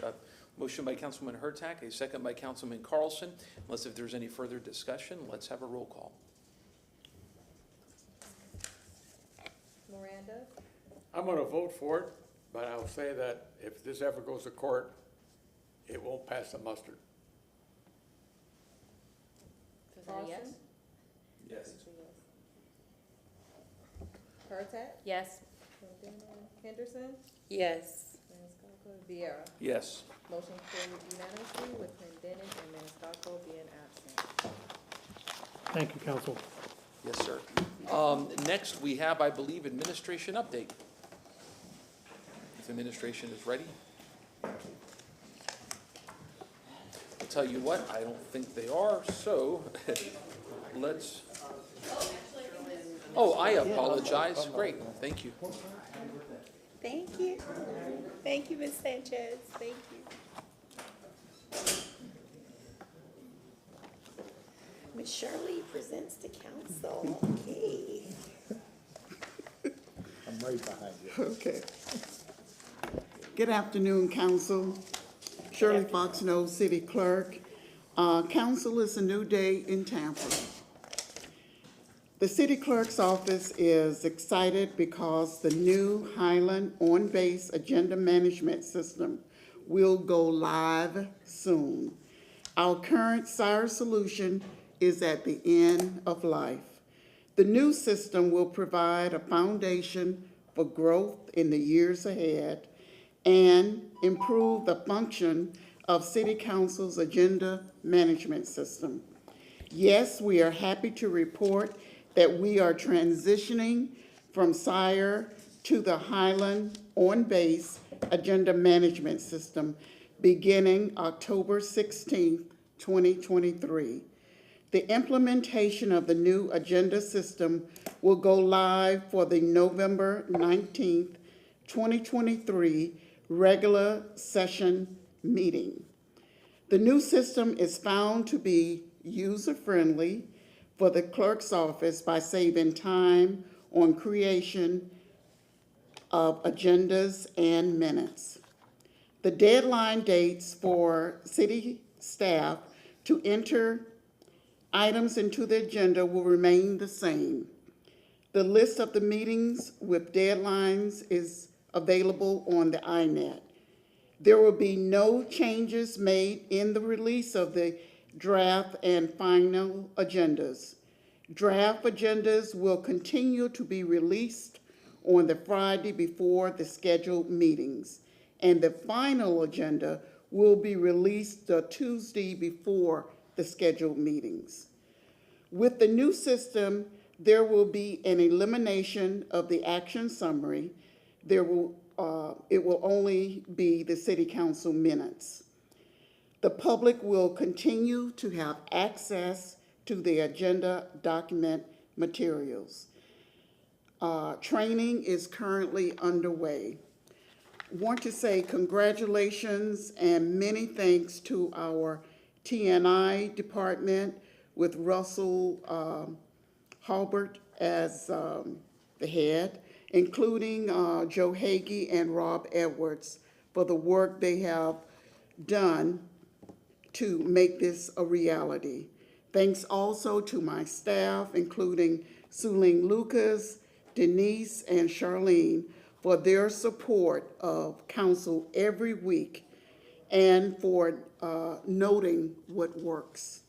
motion by Councilman Hurtak, a second by Councilman Carlson. Unless if there's any further discussion, let's have a roll call. Miranda, I'm gonna vote for it, but I'll say that if this ever goes to court, it won't pass the muster. Is that a yes? Yes. Hurtak, Yes. Henderson, Yes. Maniscalco, Viera. Yes. Motion carried unanimously with Pendennis and Maniscalco being absent. Thank you, council. Yes, sir. Next, we have, I believe, administration update. If administration is ready. I'll tell you what, I don't think they are, so let's. Oh, I apologize. Great, thank you. Thank you. Thank you, Ms. Sanchez. Thank you. Ms. Shirley presents to council. Okay. I'm right behind you. Okay. Good afternoon, council. Shirley Foxno, city clerk. Council, is a new day in Tampa. The city clerk's office is excited because the new Highland on-base agenda management system will go live soon. Our current SIRE solution is at the end of life. The new system will provide a foundation for growth in the years ahead and improve the function of City Council's agenda management system. Yes, we are happy to report that we are transitioning from SIRE to the Highland on-base agenda management system beginning October 16th, 2023. The implementation of the new agenda system will go live for the November 19th, 2023 regular session meeting. The new system is found to be user-friendly for the clerk's office by saving time on creation of agendas and minutes. The deadline dates for city staff to enter items into the agenda will remain the same. The list of the meetings with deadlines is available on the INET. There will be no changes made in the release of the draft and final agendas. Draft agendas will continue to be released on the Friday before the scheduled meetings, and the final agenda will be released the Tuesday before the scheduled meetings. With the new system, there will be an elimination of the action summary. It will only be the city council minutes. The public will continue to have access to the agenda document materials. Training is currently underway. Want to say congratulations and many thanks to our TNI department with Russell Halbert as the head, including Joe Hagee and Rob Edwards for the work they have done to make this a reality. Thanks also to my staff, including Suleen Lucas, Denise, and Charlene, for their support of council every week and for noting what works.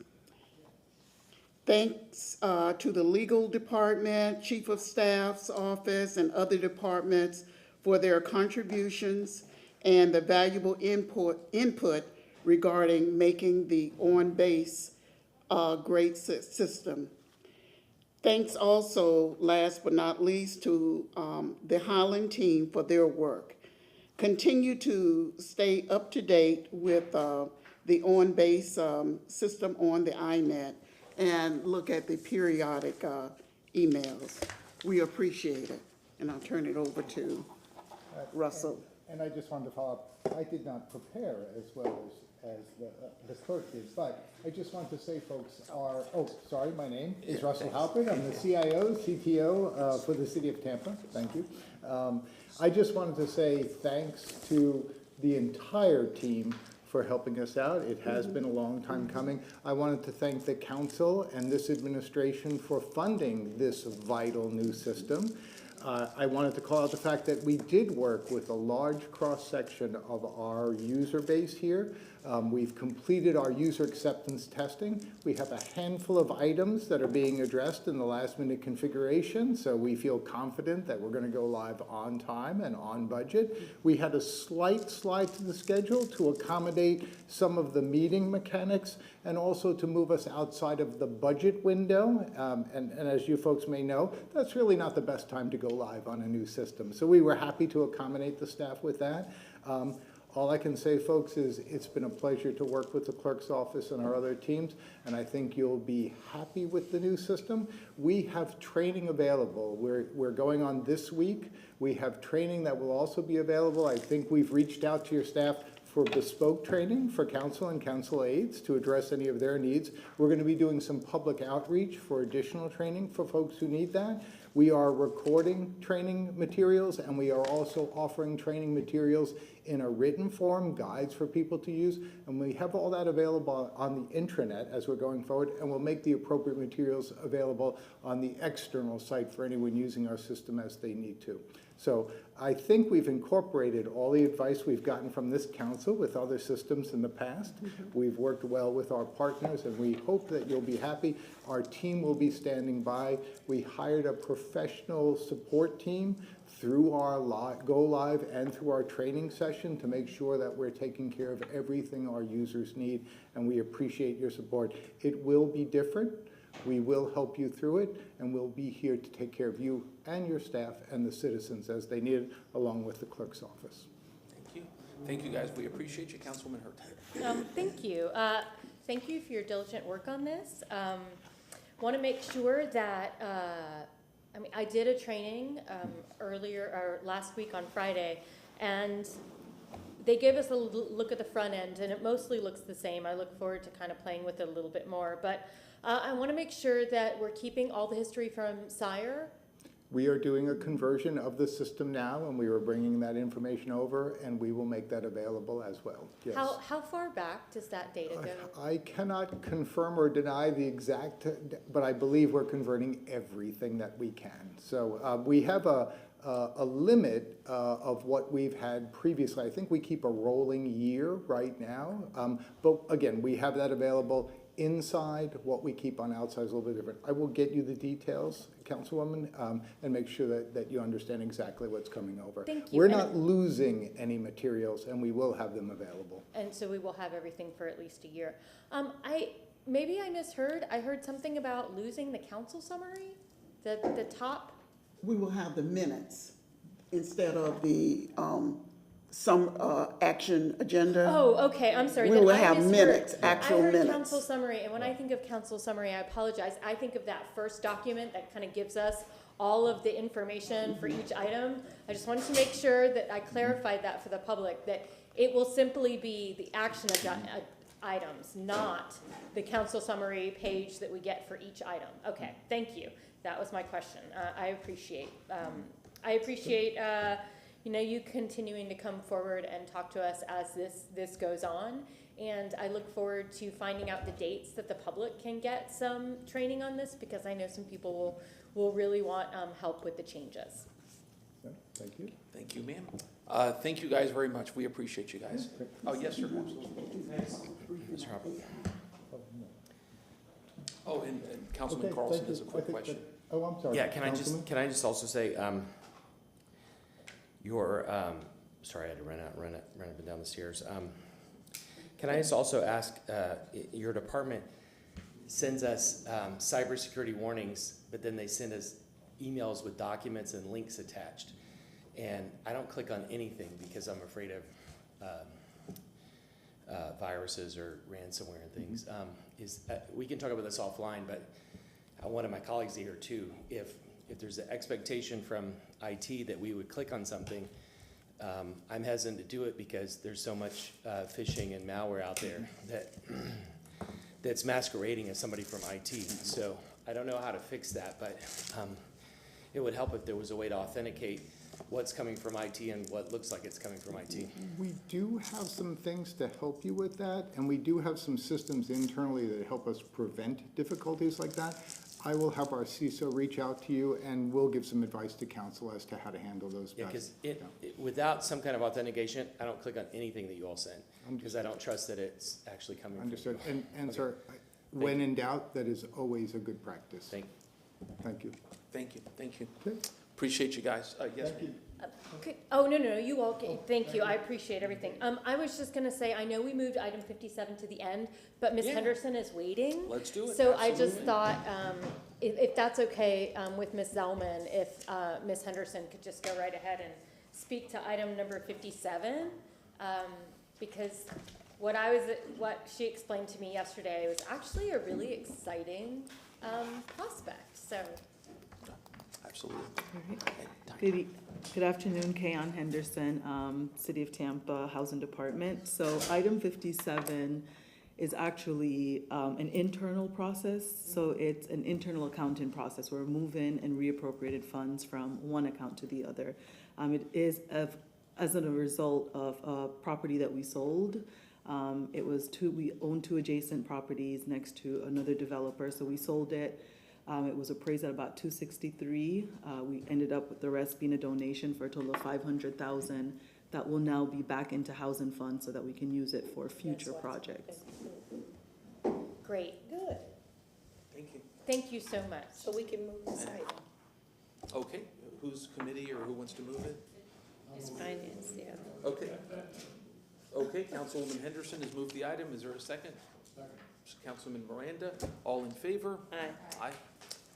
Thanks to the legal department, chief of staff's office, and other departments for their contributions and the valuable input regarding making the on-base great system. Thanks also, last but not least, to the Highland team for their work. Continue to stay up to date with the on-base system on the INET and look at the periodic emails. We appreciate it. And I'll turn it over to Russell. And I just wanted to follow up, I did not prepare as well as the clerk did, but I just want to say folks are, oh, sorry, my name is Russell Halpern. I'm the CIO, CTO for the City of Tampa. Thank you. I just wanted to say thanks to the entire team for helping us out. It has been a long time coming. I wanted to thank the council and this administration for funding this vital new system. I wanted to call out the fact that we did work with a large cross-section of our user base here. We've completed our user acceptance testing. We have a handful of items that are being addressed in the last-minute configuration, so we feel confident that we're going to go live on time and on budget. We had a slight slide to the schedule to accommodate some of the meeting mechanics and also to move us outside of the budget window. And as you folks may know, that's really not the best time to go live on a new system. So we were happy to accommodate the staff with that. All I can say, folks, is it's been a pleasure to work with the clerk's office and our other teams, and I think you'll be happy with the new system. We have training available. We're going on this week. We have training that will also be available. I think we've reached out to your staff for bespoke training for council and council aides to address any of their needs. We're going to be doing some public outreach for additional training for folks who need that. We are recording training materials, and we are also offering training materials in a written form, guides for people to use, and we have all that available on the intranet as we're going forward, and we'll make the appropriate materials available on the external site for anyone using our system as they need to. So I think we've incorporated all the advice we've gotten from this council with other systems in the past. We've worked well with our partners, and we hope that you'll be happy. Our team will be standing by. We hired a professional support team through our go live and through our training session to make sure that we're taking care of everything our users need, and we appreciate your support. It will be different. We will help you through it, and we'll be here to take care of you and your staff and the citizens as they need it, along with the clerk's office. Thank you. Thank you, guys. We appreciate you, Councilwoman Hurtak. Thank you. Thank you for your diligent work on this. Want to make sure that, I did a training earlier, or last week on Friday, and they gave us a look at the front end, and it mostly looks the same. I look forward to kind of playing with it a little bit more, but I want to make sure that we're keeping all the history from Sire. We are doing a conversion of the system now, and we are bringing that information over, and we will make that available as well. Yes. How far back does that data go? I cannot confirm or deny the exact, but I believe we're converting everything that we can. So we have a limit of what we've had previously. I think we keep a rolling year right now, but again, we have that available. Inside, what we keep on outside is a little bit different. I will get you the details, Councilwoman, and make sure that you understand exactly what's coming over. Thank you. We're not losing any materials, and we will have them available. And so we will have everything for at least a year. Maybe I misheard. I heard something about losing the council summary, the top. We will have the minutes instead of the some action agenda. Oh, okay, I'm sorry. We Then will I have misheard. minutes, actual I heard minutes. council summary, and when I think of council summary, I apologize. I think of that first document that kind of gives us all of the information for each item. I just wanted to make sure that I clarified that for the public, that it will simply be the action items, not the council summary page that we get for each item. Okay, thank you. That was my question. I appreciate you continuing to come forward and talk to us as this goes on. And I look forward to finding out the dates that the public can get some training on this, because I know some people will really want help with the changes. Thank you. Thank you, ma'am. Thank you guys very much. We appreciate you guys. Oh, yes, sir. Mr. Hopper. Oh, and Councilman Okay, Carlson thank you. has a quick I think question. Oh, I'm sorry. Yeah, can Councilman? I just also say, sorry, I had to run up and down the stairs. Can I just also ask, your department sends us cybersecurity warnings, but then they send us emails with documents and links attached. And I don't click on anything because I'm afraid of viruses or ransomware and things. We can talk about this offline, but I wanted my colleagues to hear too. If there's an expectation from IT that we would click on something, I'm hesitant to do it because there's so much phishing and malware out there that's masquerading as somebody from IT. So I don't know how to fix that, but it would help if there was a way to authenticate what's coming from IT and what looks like it's coming from IT. We do have some things to help you with that, and we do have some systems internally that help us prevent difficulties like that. I will have our CISO reach out to you, and we'll give some advice to council as to how to handle those Yeah, best. because without some kind of authentication, I don't click on anything that you all send, because I don't trust that it's actually coming from you. Understood. And Okay. sir, when in doubt, that is always a good practice. Thank Thank you. Thank you, thank you. Okay. Appreciate you guys. Yes, ma'am. Okay, oh, no, you all, thank you, I appreciate everything. I was just gonna say, I know we moved item 57 to the end, but Ms. Yeah. Henderson is waiting. Let's do it. So I just Absolutely. thought, if that's okay, with Ms. Zellman, if, Ms. Henderson could just go right ahead and speak to item number 57, because what she explained to me yesterday was actually a really exciting, prospect, so. Absolutely. Good afternoon, Kayan Henderson, City of Tampa Housing Department. So item 57 is actually an internal process. So it's an internal accounting process. We're moving and reappropriated funds from one account to the other. It is as a result of a property that we sold. We own two adjacent properties next to another developer, so we sold it. It was appraised at about $263. We ended up with the rest being a donation for a total of $500,000 that will now be back into housing funds so that we can use it for future projects. Great, Good, Thank you. thank you so much. so we can move this item. Okay, whose committee or who wants to move it? It's finance, yeah. Okay. Okay, Councilwoman Henderson has moved the item. Is there a second? Councilman Miranda, all in favor? Aye. Aye.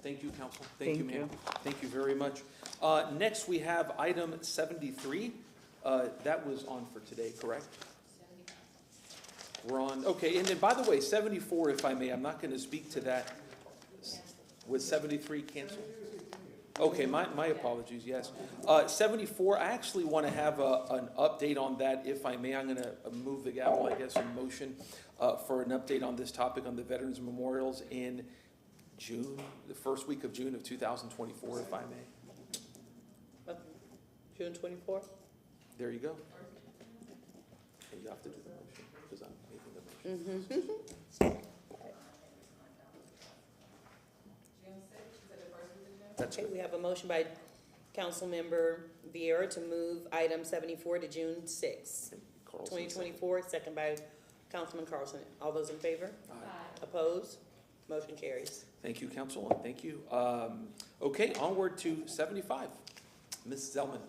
Thank you, council. Thank you, Thank ma'am. Thank you very much. Next, we have item 73. That was on for today, correct? We're on, okay, and then, by the way, 74, if I may, I'm not going to speak to that. Was 73 canceled? Okay, my apologies, yes. 74, I actually want to have an update on that, if I may. I'm going to move the gavel, I guess, in motion for an update on this topic on the Veterans Memorials in June, the first week of June of 2024, if I may. June 24th? There you go. And you have to do the motion, because I'm making the motion. That's Okay, good. we have a motion by Councilmember Vieira to move item 74 to June 6, Carlson, 2024, second by Councilman Carlson. All those in favor? Aye. Opposed? Motion carries. Thank you, council, and thank you. Okay, onward to 75. Ms. Zellman.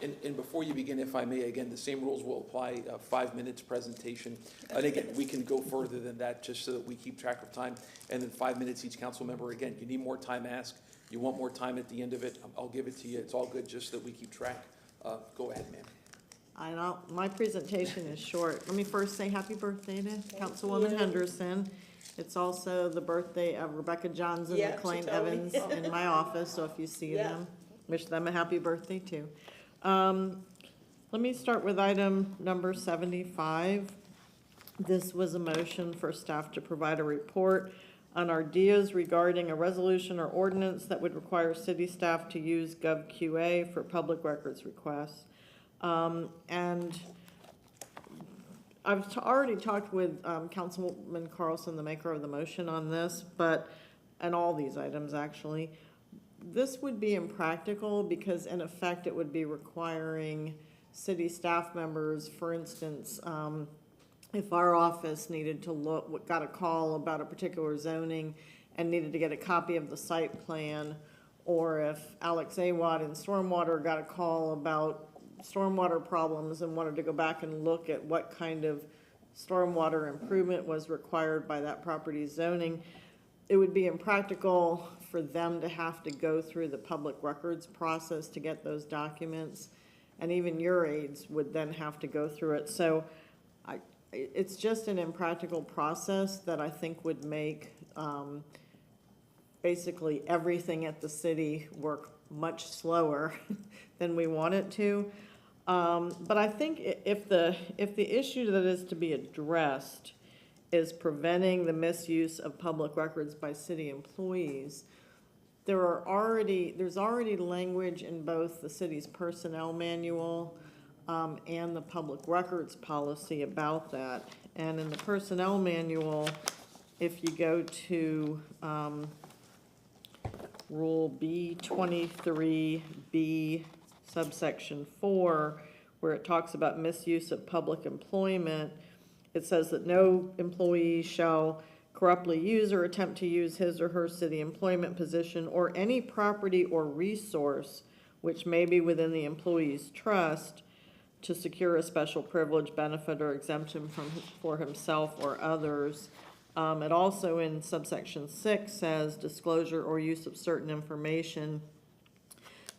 And before you begin, if I may, again, the same rules will apply, 5 minutes presentation. And again, we can go further than that, just so that we keep track of time. And then 5 minutes each council member. Again, you need more time, ask. You want more time at the end of it, I'll give it to you. It's all good, just so that we keep track. Go ahead, ma'am. I know, my presentation is short. Let me first say happy birthday to Councilwoman Henderson. It's also the birthday of Rebecca Johns and Yeah, she McLean told me. Evans in my office, so if you see Yeah. them, wish them a happy birthday too. Let me start with item number 75. This was a motion for staff to provide a report on ideas regarding a resolution or ordinance that would require city staff to use GovQA for public records requests. And I've already talked with Councilman Carlson, the maker of the motion, on this, and all these items actually. This would be impractical because in effect it would be requiring city staff members, for instance, if our office needed to got a call about a particular zoning and needed to get a copy of the site plan, or if Alex Awad in Stormwater got a call about stormwater problems and wanted to go back and look at what kind of stormwater improvement was required by that property's zoning, it would be impractical for them to have to go through the public records process to get those documents. And even your aides would then have to go through it. So it's just an impractical process that I think would make basically everything at the city work much slower than we want it to. But I think if the issue that is to be addressed is preventing the misuse of public records by city employees, there's already language in both the city's personnel manual and the public records policy about that. And in the personnel manual, if you go to Rule B23B subsection 4, where it talks about misuse of public employment, it says that no employee shall corruptly use or attempt to use his or her city employment position or any property or resource which may be within the employee's trust to secure a special privilege, benefit, or exemption for himself or others. It also in subsection 6 says disclosure or use of certain information.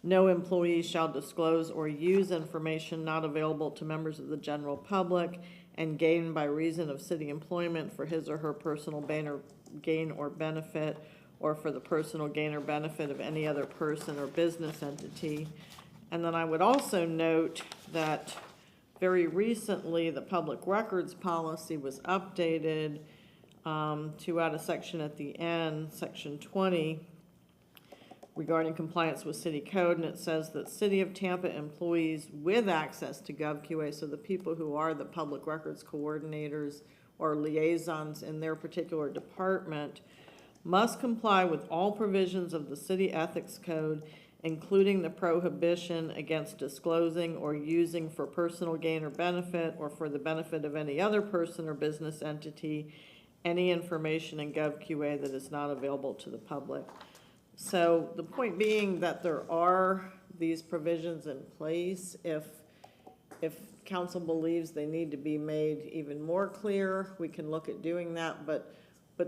No employee shall disclose or use information not available to members of the general public and gained by reason of city employment for his or her personal gain or benefit, or for the personal gain or benefit of any other person or business entity. And then I would also note that very recently the public records policy was updated to add a section at the end, section 20, regarding compliance with city code, and it says that City of Tampa employees with access to GovQA, so the people who are the public records coordinators or liaisons in their particular department, must comply with all provisions of the city ethics code, including the prohibition against disclosing or using for personal gain or benefit or for the benefit of any other person or business entity any information in GovQA that is not available to the public. So the point being that there are these provisions in place. If council believes they need to be made even more clear, we can look at doing that, but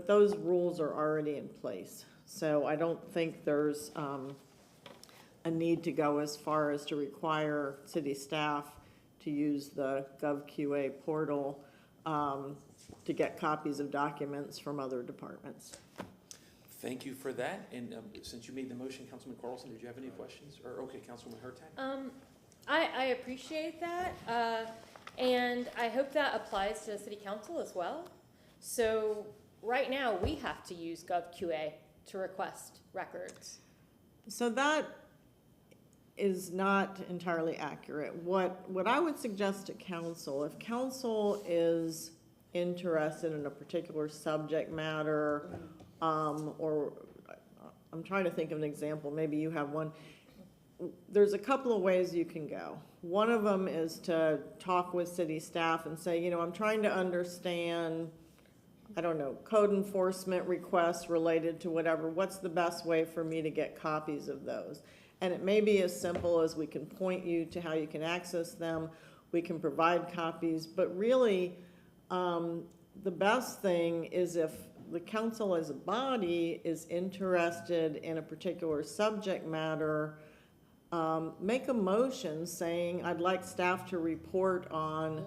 those rules are already in place. So I don't think there's a need to go as far as to require city staff to use the GovQA portal to get copies of documents from other departments. Thank you for that. And since you made the motion, Councilman Carlson, did you have any questions? Or, okay, Councilwoman Hurtak? I appreciate that, and I hope that applies to the city council as well. So right now, we have to use GovQA to request records. So that is not entirely accurate. What I would suggest to council, if council is interested in a particular subject matter, or I'm trying to think of an example, maybe you have one. There's a couple of ways you can go. One of them is to talk with city staff and say, I'm trying to understand, I don't know, code enforcement requests related to whatever. What's the best way for me to get copies of those? And it may be as simple as we can point you to how you can access them. We can provide copies, but really, the best thing is if the council as a body is interested in a particular subject matter, make a motion saying, I'd like staff to report on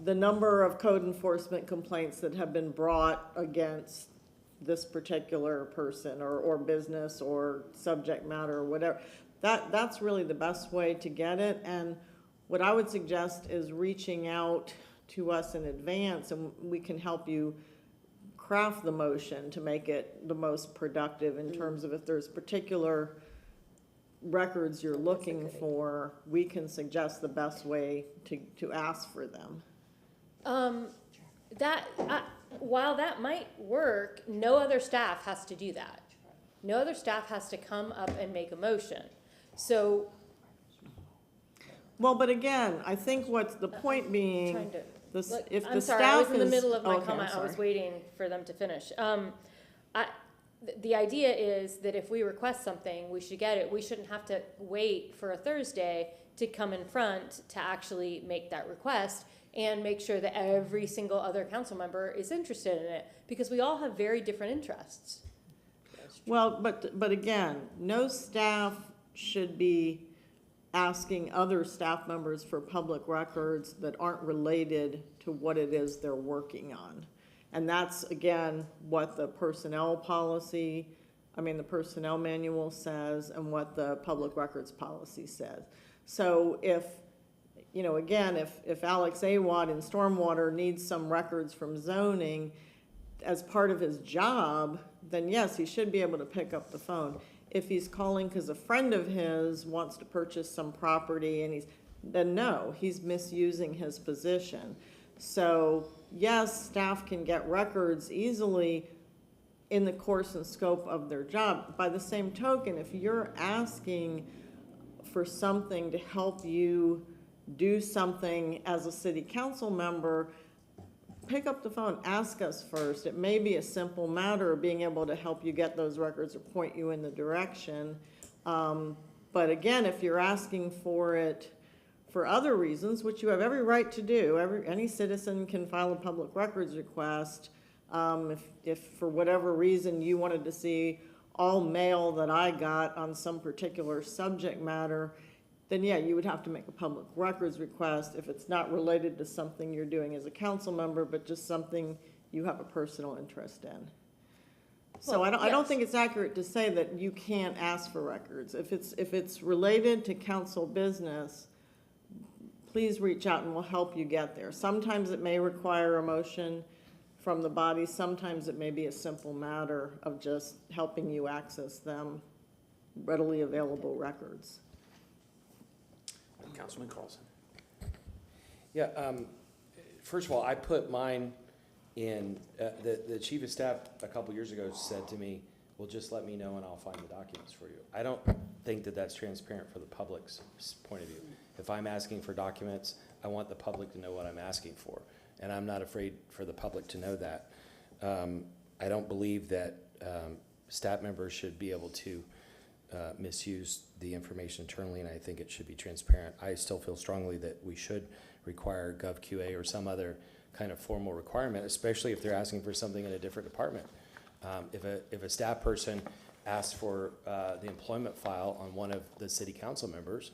the number of code enforcement complaints that have been brought against this particular person or business or subject matter or whatever. That's really the best way to get it. And what I would suggest is reaching out to us in advance, and we can help you craft the motion to make it the most productive in terms of if there's particular records you're looking for, we can suggest the best way to ask for them. While that might work, no other staff has to do that. No other staff has to come up and make a motion. So. Well, but again, I think what's the point being, if the I'm sorry, staff I was in the is- middle of my okay, comment. I'm I was sorry. waiting for them to finish. The idea is that if we request something, we should get it. We shouldn't have to wait for a Thursday to come in front to actually make that request and make sure that every single other council member is interested in it, because we all have very different interests. Well, but again, no staff should be asking other staff members for public records that aren't related to what it is they're working on. And that's, again, what the personnel policy the personnel manual says and what the public records policy says. So if, again, if Alex Awad in stormwater needs some records from zoning as part of his job, then yes, he should be able to pick up the phone. If he's calling because a friend of his wants to purchase some property and then no, he's misusing his position. So yes, staff can get records easily in the course and scope of their job. By the same token, if you're asking for something to help you do something as a city council member, pick up the phone, ask us first. It may be a simple matter of being able to help you get those records or point you in the direction. But again, if you're asking for it for other reasons, which you have every right to do, any citizen can file a public records request. If for whatever reason you wanted to see all mail that I got on some particular subject matter, then yeah, you would have to make a public records request if it's not related to something you're doing as a council member, but just something you have a personal interest in. So I don't think it's accurate to say that you can't ask for records. If it's related to council business, please reach out and we'll help you get there. Sometimes it may require a motion from the body. Sometimes it may be a simple matter of just helping you access them readily available records. Councilman Carlson. Yeah, first of all, I put mine in, the chief of staff a couple years ago said to me, well, just let me know and I'll find the documents for you. I don't think that that's transparent for the public's point of view. If I'm asking for documents, I want the public to know what I'm asking for. And I'm not afraid for the public to know that. I don't believe that staff members should be able to misuse the information internally, and I think it should be transparent. I still feel strongly that we should require GovQA or some other kind of formal requirement, especially if they're asking for something in a different department. If a staff person asks for the employment file on one of the city council members,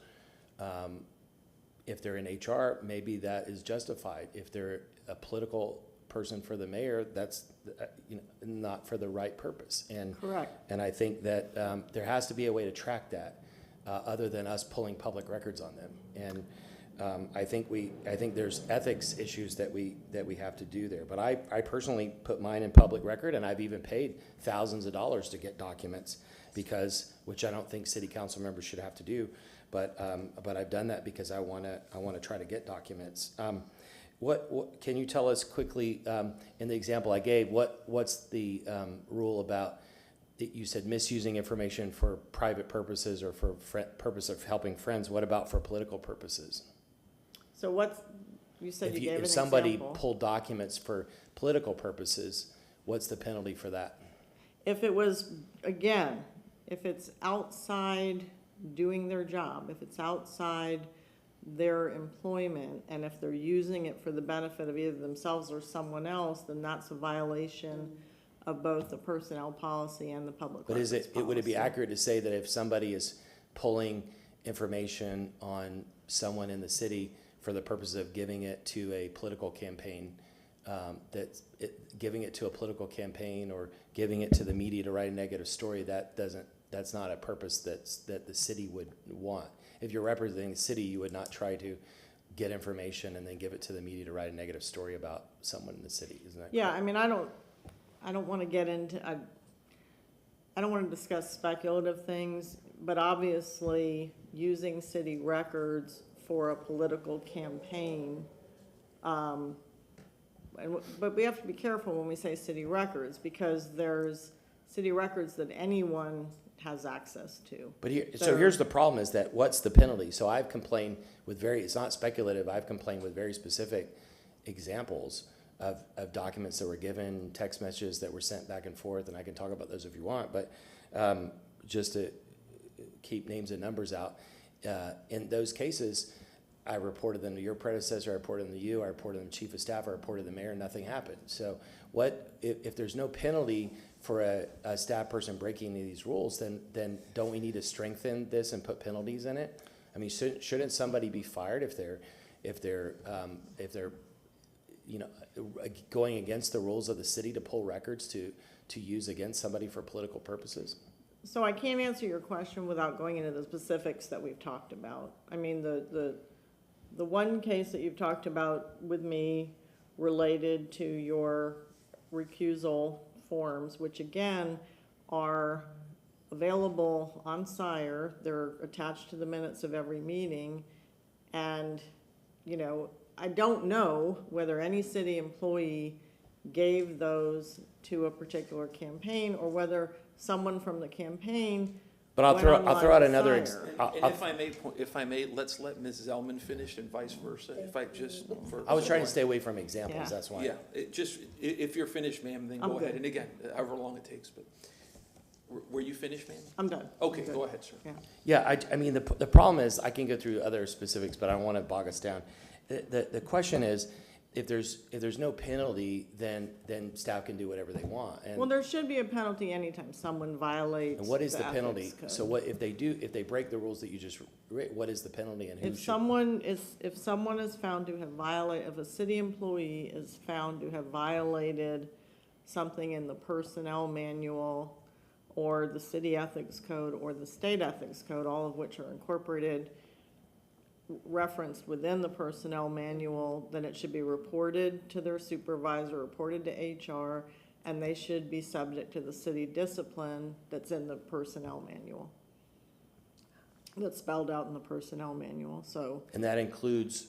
if they're in HR, maybe that is justified. If they're a political person for the mayor, that's not for the right purpose. And correct. And I think that there has to be a way to track that, other than us pulling public records on them. And I think there's ethics issues that we have to do there. But I personally put mine in public record, and I've even paid thousands of dollars to get documents which I don't think city council members should have to do. But I've done that because I want to try to get documents. What can you tell us quickly, in the example I gave, what's the rule about, you said misusing information for private purposes or for purpose of helping friends? What about for political purposes? So you said you gave an example. If somebody pulled documents for political purposes, what's the penalty for that? If it was, again, if it's outside doing their job, if it's outside their employment, and if they're using it for the benefit of either themselves or someone else, then that's a violation of both the personnel policy and the public records policy. Would it be accurate to say that if somebody is pulling information on someone in the city for the purpose of giving it to a political campaign, giving it to a political campaign or giving it to the media to write a negative story, that's not a purpose that the city would want? If you're representing the city, you would not try to get information and then give it to the media to write a negative story about someone in the city, isn't that Yeah, correct? I mean, I don't want to get into, I don't want to discuss speculative things, but obviously using city records for a political campaign, but we have to be careful when we say city records, because there's city records that anyone has access to. But here's the problem, is that what's the penalty? So I've complained with it's not speculative, I've complained with very specific examples of documents that were given, text messages that were sent back and forth, and I can talk about those if you want, but just to keep names and numbers out, in those cases, I reported them to your predecessor, I reported them to you, I reported them to chief of staff, I reported to the mayor, and nothing happened. So if there's no penalty for a staff person breaking these rules, then don't we need to strengthen this and put penalties in it? I mean, shouldn't somebody be fired if they're you know, going against the rules of the city to pull records to use against somebody for political purposes? So I can't answer your question without going into the specifics that we've talked about. I mean, the one case that you've talked about with me related to your recusal forms, which again are available on SIRE. They're attached to the minutes of every meeting. And, you know, I don't know whether any city employee gave those to a particular campaign or whether someone from the campaign. But I'll throw out another. And if I may, let's let Ms. Zellman finish and vice versa. If I just. I was trying to stay away from examples, Yeah. that's why. Yeah, if you're finished, ma'am, then I'm go ahead. good. And again, however long it takes, but, were you finished, ma'am? I'm done. Okay, I'm good. go ahead, sir. Yeah. Yeah, I mean, the problem is, I can go through other specifics, but I don't want to bog us down. The question is, if there's no penalty, then staff can do whatever they want. And, Well, there should be a penalty anytime someone violates. and what is the ethics penalty? code. So what, if they break the rules that you just read, what is the penalty and who If should? someone is found to have violated, if a city employee is found to have violated something in the personnel manual or the city ethics code or the state ethics code, all of which are incorporated, referenced within the personnel manual, then it should be reported to their supervisor, reported to HR, and they should be subject to the city discipline that's in the personnel manual. That's spelled out in the personnel manual, so. And that includes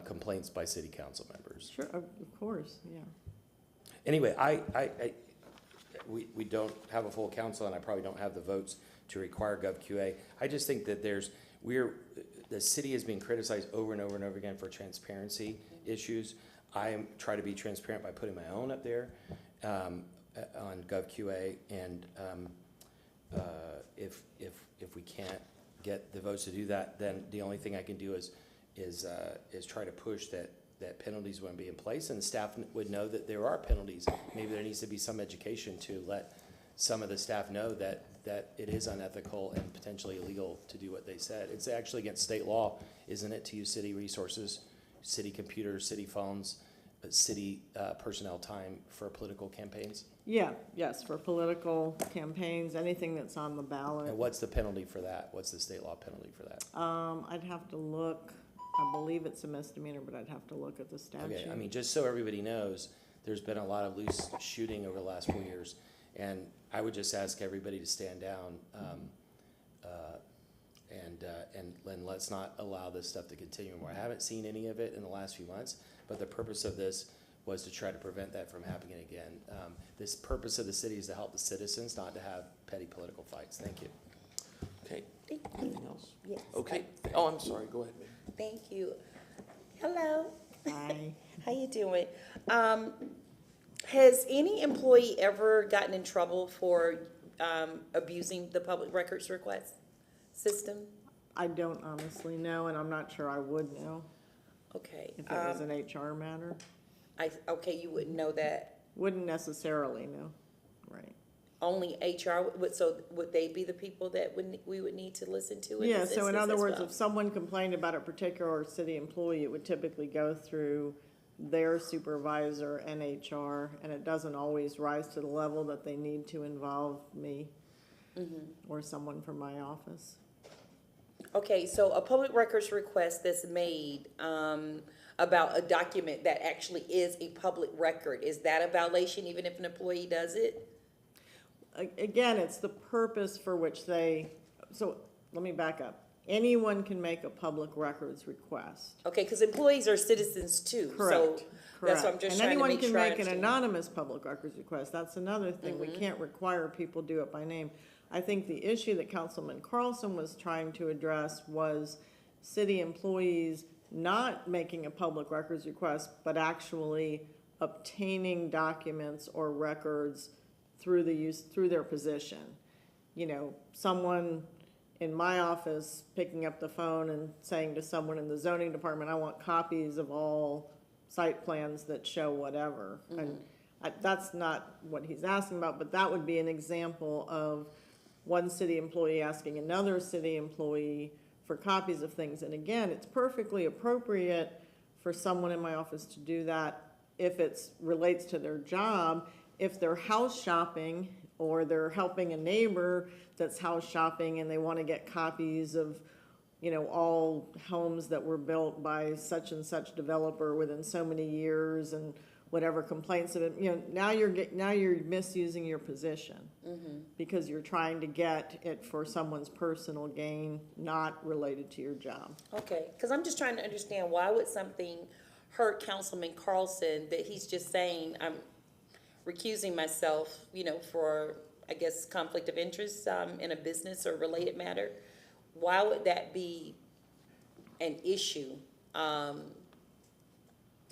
complaints by city council members. Sure, of course, yeah. Anyway, we don't have a full council, and I probably don't have the votes to require GovQA. I just think that the city is being criticized over and over and over again for transparency issues. I try to be transparent by putting my own up there on GovQA, and if we can't get the votes to do that, then the only thing I can do is try to push that penalties wouldn't be in place, and the staff would know that there are penalties. Maybe there needs to be some education to let some of the staff know that it is unethical and potentially illegal to do what they said. It's actually against state law, isn't it, to use city resources, city computers, city phones, city personnel time for political campaigns? Yeah, yes, for political campaigns, anything that's on the ballot. And what's the penalty for that? What's the state law penalty for that? I'd have to look, I believe it's a misdemeanor, but I'd have to look at the statute. Okay, I mean, just so everybody knows, there's been a lot of loose shooting over the last 4 years, and I would just ask everybody to stand down, and let's not allow this stuff to continue anymore. I haven't seen any of it in the last few months, but the purpose of this was to try to prevent that from happening again. This purpose of the city is to help the citizens, not to have petty political fights. Thank you. Okay, anything else? Yes. Okay, oh, I'm sorry, go ahead, ma'am. Thank you. Hello. Hi. How you doing? Has any employee ever gotten in trouble for abusing the public records request system? I don't honestly know, and I'm not sure I would know Okay. if it was an HR matter. Okay, you wouldn't know that. Wouldn't necessarily know, right? Only HR, so would they be the people that we would need to listen to? In Yeah, this so in instance other as words, well? if someone complained about a particular city employee, it would typically go through their supervisor and HR, and it doesn't always rise to the level that they need to involve me or someone from my office. Okay, so a public records request that's made about a document that actually is a public record, is that a violation even if an employee does it? Again, it's the purpose for which so let me back up. Anyone can make a public records request. Okay, because employees are citizens too, so Correct. that's what I'm just And trying to anyone make can sure I make an understand. anonymous public records request. That's another thing. We can't require people do it by name. I think the issue that Councilman Carlson was trying to address was city employees not making a public records request, but actually obtaining documents or records through their position. You know, someone in my office picking up the phone and saying to someone in the zoning department, I want copies of all site plans that show whatever. And that's not what he's asking about, but that would be an example of one city employee asking another city employee for copies of things. And again, it's perfectly appropriate for someone in my office to do that if it's relates to their job. If they're house shopping or they're helping a neighbor that's house shopping and they want to get copies of, you know, all homes that were built by such and such developer within so many years and whatever complaints of it, you know, now you're misusing your position because you're trying to get it for someone's personal gain, not related to your job. Okay, because I'm just trying to understand, why would something hurt Councilman Carlson that he's just saying, I'm recusing myself, you know, for, I guess, conflict of interest in a business or related matter? Why would that be an issue?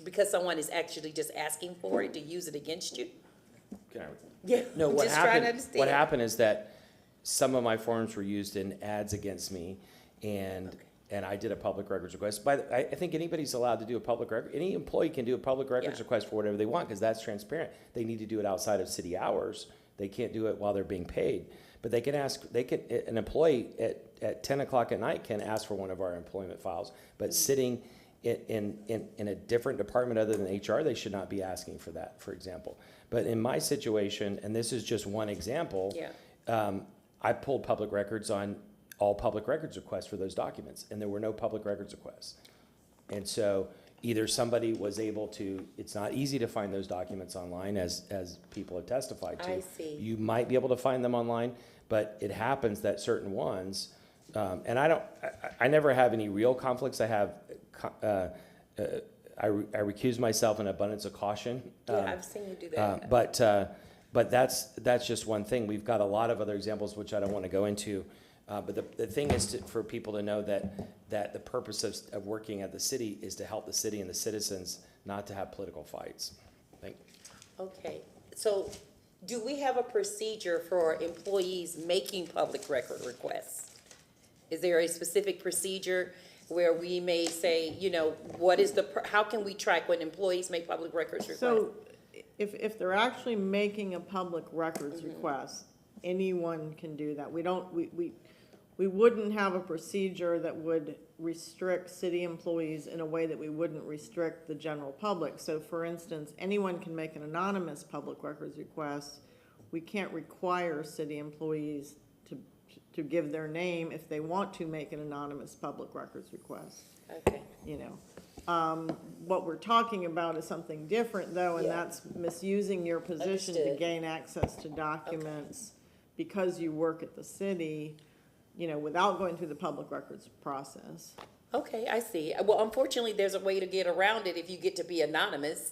Because someone is actually just asking for it to use it against you? Can I- Yeah, No, I'm what just trying to happened, understand. what happened is that some of my forms were used in ads against me, and I did a public records request. I think anybody's allowed to do a public record, any employee can do a public records request for whatever they want, because that's transparent. They need to do it outside of city hours. They can't do it while they're being paid. But they can ask, an employee at 10 o'clock at night can ask for one of our employment files. But sitting in a different department other than HR, they should not be asking for that, for example. But in my situation, and this is just one example, I pulled public records on all public records requests for those documents, and there were no public records requests. And so either somebody was able to, it's not easy to find those documents online, as people have testified to. I see. You might be able to find them online, but it happens that certain ones, and I never have any real conflicts. I have, I recuse myself in abundance of caution. Yeah, I've seen you do that. But that's just one thing. We've got a lot of other examples, which I don't want to go into. But the thing is for people to know that the purpose of working at the city is to help the city and the citizens, not to have political fights. Thank you. Okay, so do we have a procedure for employees making public record requests? Is there a specific procedure where we may say, you know, what is how can we track when employees make public records requests? So if they're actually making a public records request, anyone can do that. We wouldn't have a procedure that would restrict city employees in a way that we wouldn't restrict the general public. So for instance, anyone can make an anonymous public records request. We can't require city employees to give their name if they want to make an anonymous public records request. Okay. You know, what we're talking about is something different though, and that's misusing your position to Understood. gain access to documents because you work at the city, you know, without going through the public records process. Okay, I see. Well, unfortunately, there's a way to get around it if you get to be anonymous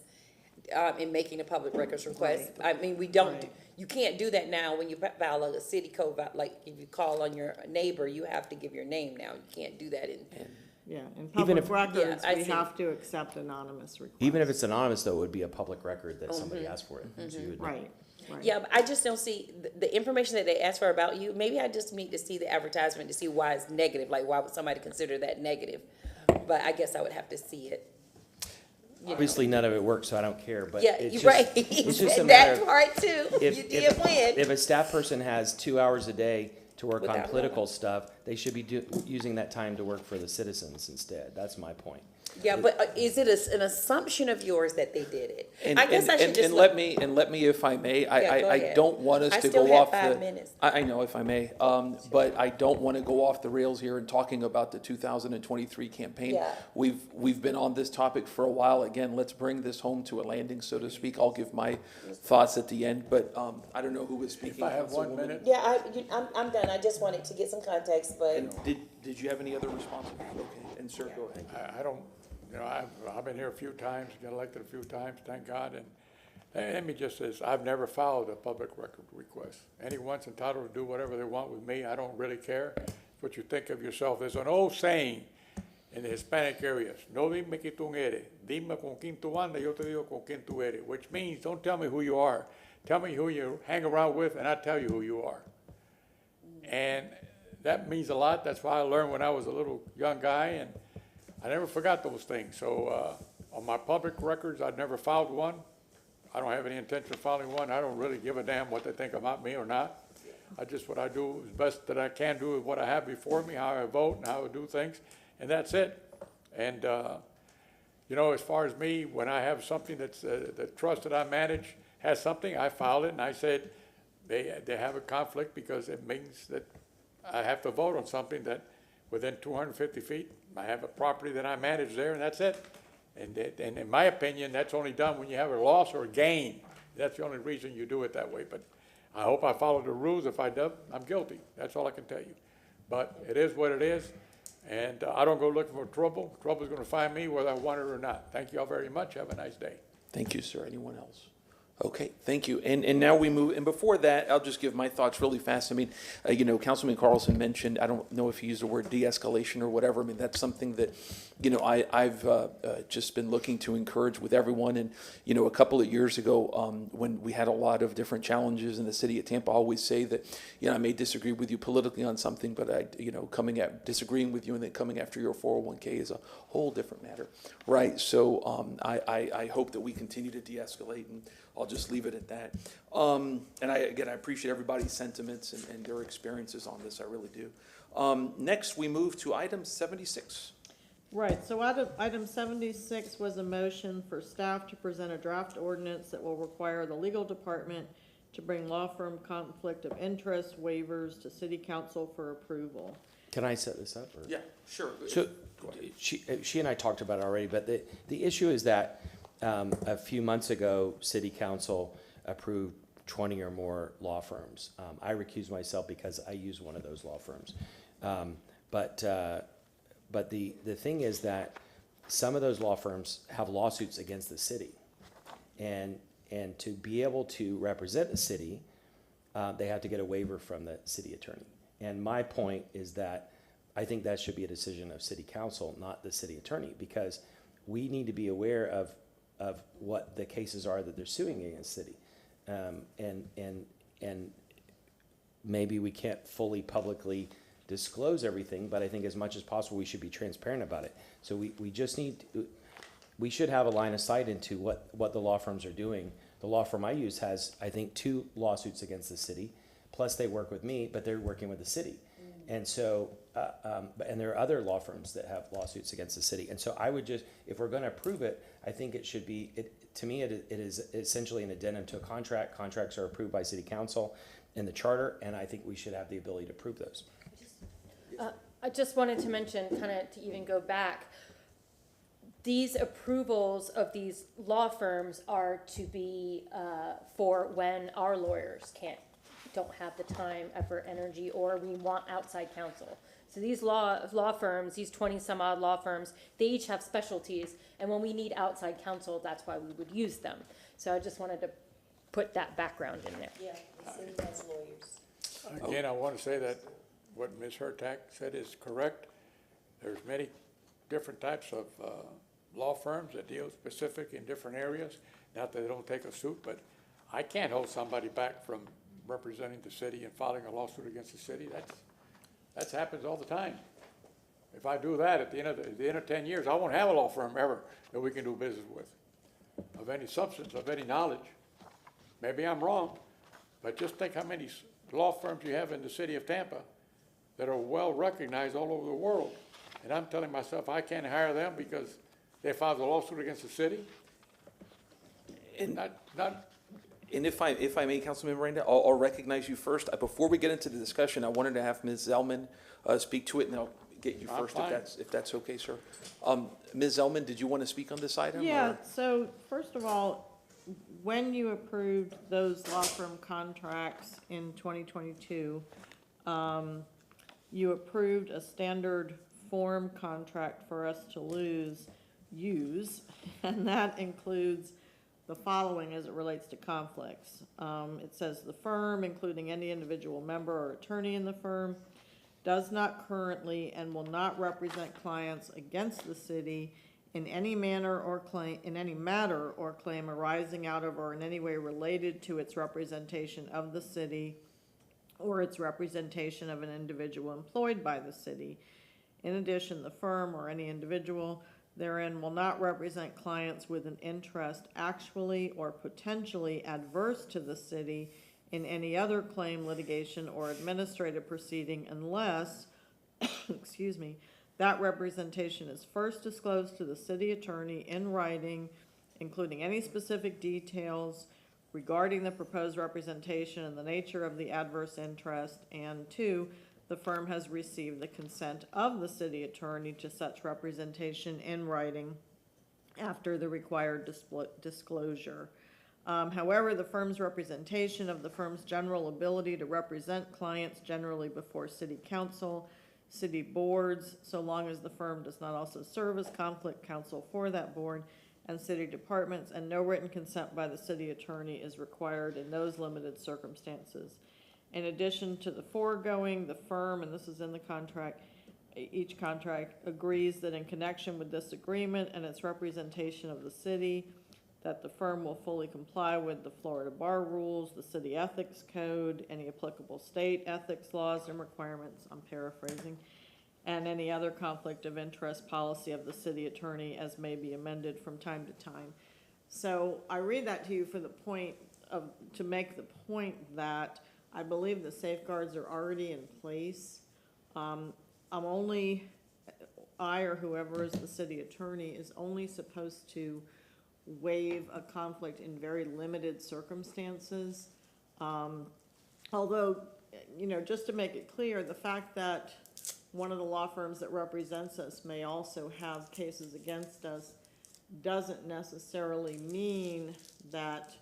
in making a public records request. Right. I mean, we don't, Right. you can't do that now when you file a city code, like if you call on your neighbor, you have to give your name now. You can't do that in. Yeah, in Even public if- records, I we see. have to accept anonymous requests. Even if it's anonymous, though, it would be a public record that somebody asked for it. So you would know. Right, right. Yeah, but I just don't see the information that they ask for about you. Maybe I just need to see the advertisement to see why it's negative. Like, why would somebody consider that negative? But I guess I would have to see it. You know. Obviously, none of it works, so I don't care, but Yeah, it's you're just, right. it's just a matter That of, part too. if, You did win. if a staff person has 2 hours a day to work on Without political stuff, they should be using that time to work for the citizens instead. That's my point. Yeah, but is it an assumption of yours that they did it? And, I guess I should just. and let me, if I may, Yeah, go I ahead. don't want us I to still go have off the. 5 minutes. I know, if I may, but I don't want to go off the rails here in talking about the 2023 campaign. Yeah. We've been on this topic for a while. Again, let's bring this home to a landing, so to speak. I'll give my thoughts at the end, but, I don't know who was speaking. If I have 1 Councilwoman. minute, Yeah, I'm done. I just wanted to get some context, but. And did you have any other responses? Okay, and sir, go ahead. I don't, you know, I've been here a few times, got elected a few times, thank God, and let me just say, I've never filed a public record request. Anyone's entitled to do whatever they want with me, I don't really care what you think of yourself. There's an old saying in the Hispanic areas, no dime que tú eres, dime con quién tú andas, yo te digo con quién tú eres, which means don't tell me who you are, tell me who you hang around with, and I'll tell you who you are. And that means a lot. That's why I learned when I was a little young guy, and I never forgot those things. So on my public records, I've never filed one. I don't have any intention of filing one. I don't really give a damn what they think about me or not. What I do is best that I can do with what I have before me, how I vote and how I do things, and that's it. And, You know, as far as me, when I have something that's, the trust that I manage has something, I filed it and I said, they have a conflict because it means that I have to vote on something that within 250 feet, I have a property that I manage there and that's it. And in my opinion, that's only done when you have a loss or a gain. That's the only reason you do it that way. But I hope I follow the rules. If I don't, I'm guilty. That's all I can tell you. But it is what it is. And I don't go looking for trouble. Trouble's going to find me whether I want it or not. Thank you all very much. Have a nice day. Thank you, sir. Anyone else? Okay, thank you. And now we move, and before that, I'll just give my thoughts really fast. I mean, you know, Councilman Carlson mentioned, I don't know if he used the word de-escalation or whatever. I mean, that's something that, you know, I've just been looking to encourage with everyone. And, you know, a couple of years ago, when we had a lot of different challenges in the city of Tampa, I always say that, you know, I may disagree with you politically on something, but you know, disagreeing with you and then coming after your 401k is a whole different matter, right? So I hope that we continue to de-escalate, and I'll just leave it at that. And I appreciate everybody's sentiments and their experiences on this. I really do. Next, we move to item 76. Right, so item 76 was a motion for staff to present a draft ordinance that will require the legal department to bring law firm conflict of interest waivers to city council for approval. Can I set this up? Or? Yeah, sure. So she and I talked about it already, but the issue is that a few months ago, city council approved 20 or more law firms. I recused myself because I use one of those law firms. But the thing is that some of those law firms have lawsuits against the city. And to be able to represent the city, they have to get a waiver from the city attorney. And my point is that I think that should be a decision of city council, not the city attorney, because we need to be aware of what the cases are that they're suing against the city. And maybe we can't fully publicly disclose everything, but I think as much as possible, we should be transparent about it. So we should have a line of sight into what the law firms are doing. The law firm I use has, I think, 2 lawsuits against the city, plus they work with me, but they're working with the city. And so, and there are other law firms that have lawsuits against the city. And so I would just, if we're going to approve it, I think it should be, to me, it is essentially an addendum to a contract. Contracts are approved by city council in the charter, and I think we should have the ability to approve those. I just wanted to mention, kind of to even go back, these approvals of these law firms are to be for when our lawyers don't have the time, effort, energy, or we want outside counsel. So these law firms, these 20 some odd law firms, they each have specialties, and when we need outside counsel, that's why we would use them. So I just wanted to put that background in there. Yeah, the city has lawyers. Again, I want to say that what Ms. Hurtak said is correct. There's many different types of law firms that deal specific in different areas. Not that they don't take a suit, but I can't hold somebody back from representing the city and filing a lawsuit against the city. That happens all the time. If I do that at the end of 10 years, I won't have a law firm ever that we can do business with, of any substance, of any knowledge. Maybe I'm wrong, but just think how many law firms you have in the city of Tampa that are well recognized all over the world. And I'm telling myself I can't hire them because they filed a lawsuit against the city. And if I may, Councilman Miranda, I'll recognize you first. Before we get into the discussion, I wanted to have Ms. Zellman speak to it, and I'll get you first if that's okay, sir. Ms. Zellman, did you want to speak on this item? Yeah, so first of all, when you approved those law firm contracts in 2022, you approved a standard form contract for us to use, and that includes the following as it relates to conflicts. It says the firm, including any individual member or attorney in the firm, does not currently and will not represent clients against the city in any manner or claim, in any matter or claim arising out of or in any way related to its representation of the city or its representation of an individual employed by the city. In addition, the firm or any individual therein will not represent clients with an interest actually or potentially adverse to the city in any other claim, litigation, or administrative proceeding unless, excuse me, That representation is first disclosed to the city attorney in writing, including any specific details regarding the proposed representation and the nature of the adverse interest. And 2, the firm has received the consent of the city attorney to such representation in writing after the required disclosure. However, the firm's representation of the firm's general ability to represent clients generally before city council, city boards, so long as the firm does not also serve as conflict counsel for that board, and city departments, and no written consent by the city attorney is required in those limited circumstances. In addition to the foregoing, the firm, and this is in the contract, each contract agrees that in connection with this agreement and its representation of the city, that the firm will fully comply with the Florida Bar Rules, the City Ethics Code, any applicable state ethics laws and requirements, I'm paraphrasing, and any other conflict of interest policy of the city attorney as may be amended from time to time. So I read that to you for the point of, to make the point that I believe the safeguards are already in place. I or whoever is the city attorney is only supposed to waive a conflict in very limited circumstances. Although, you know, just to make it clear, the fact that one of the law firms that represents us may also have cases against us doesn't necessarily mean that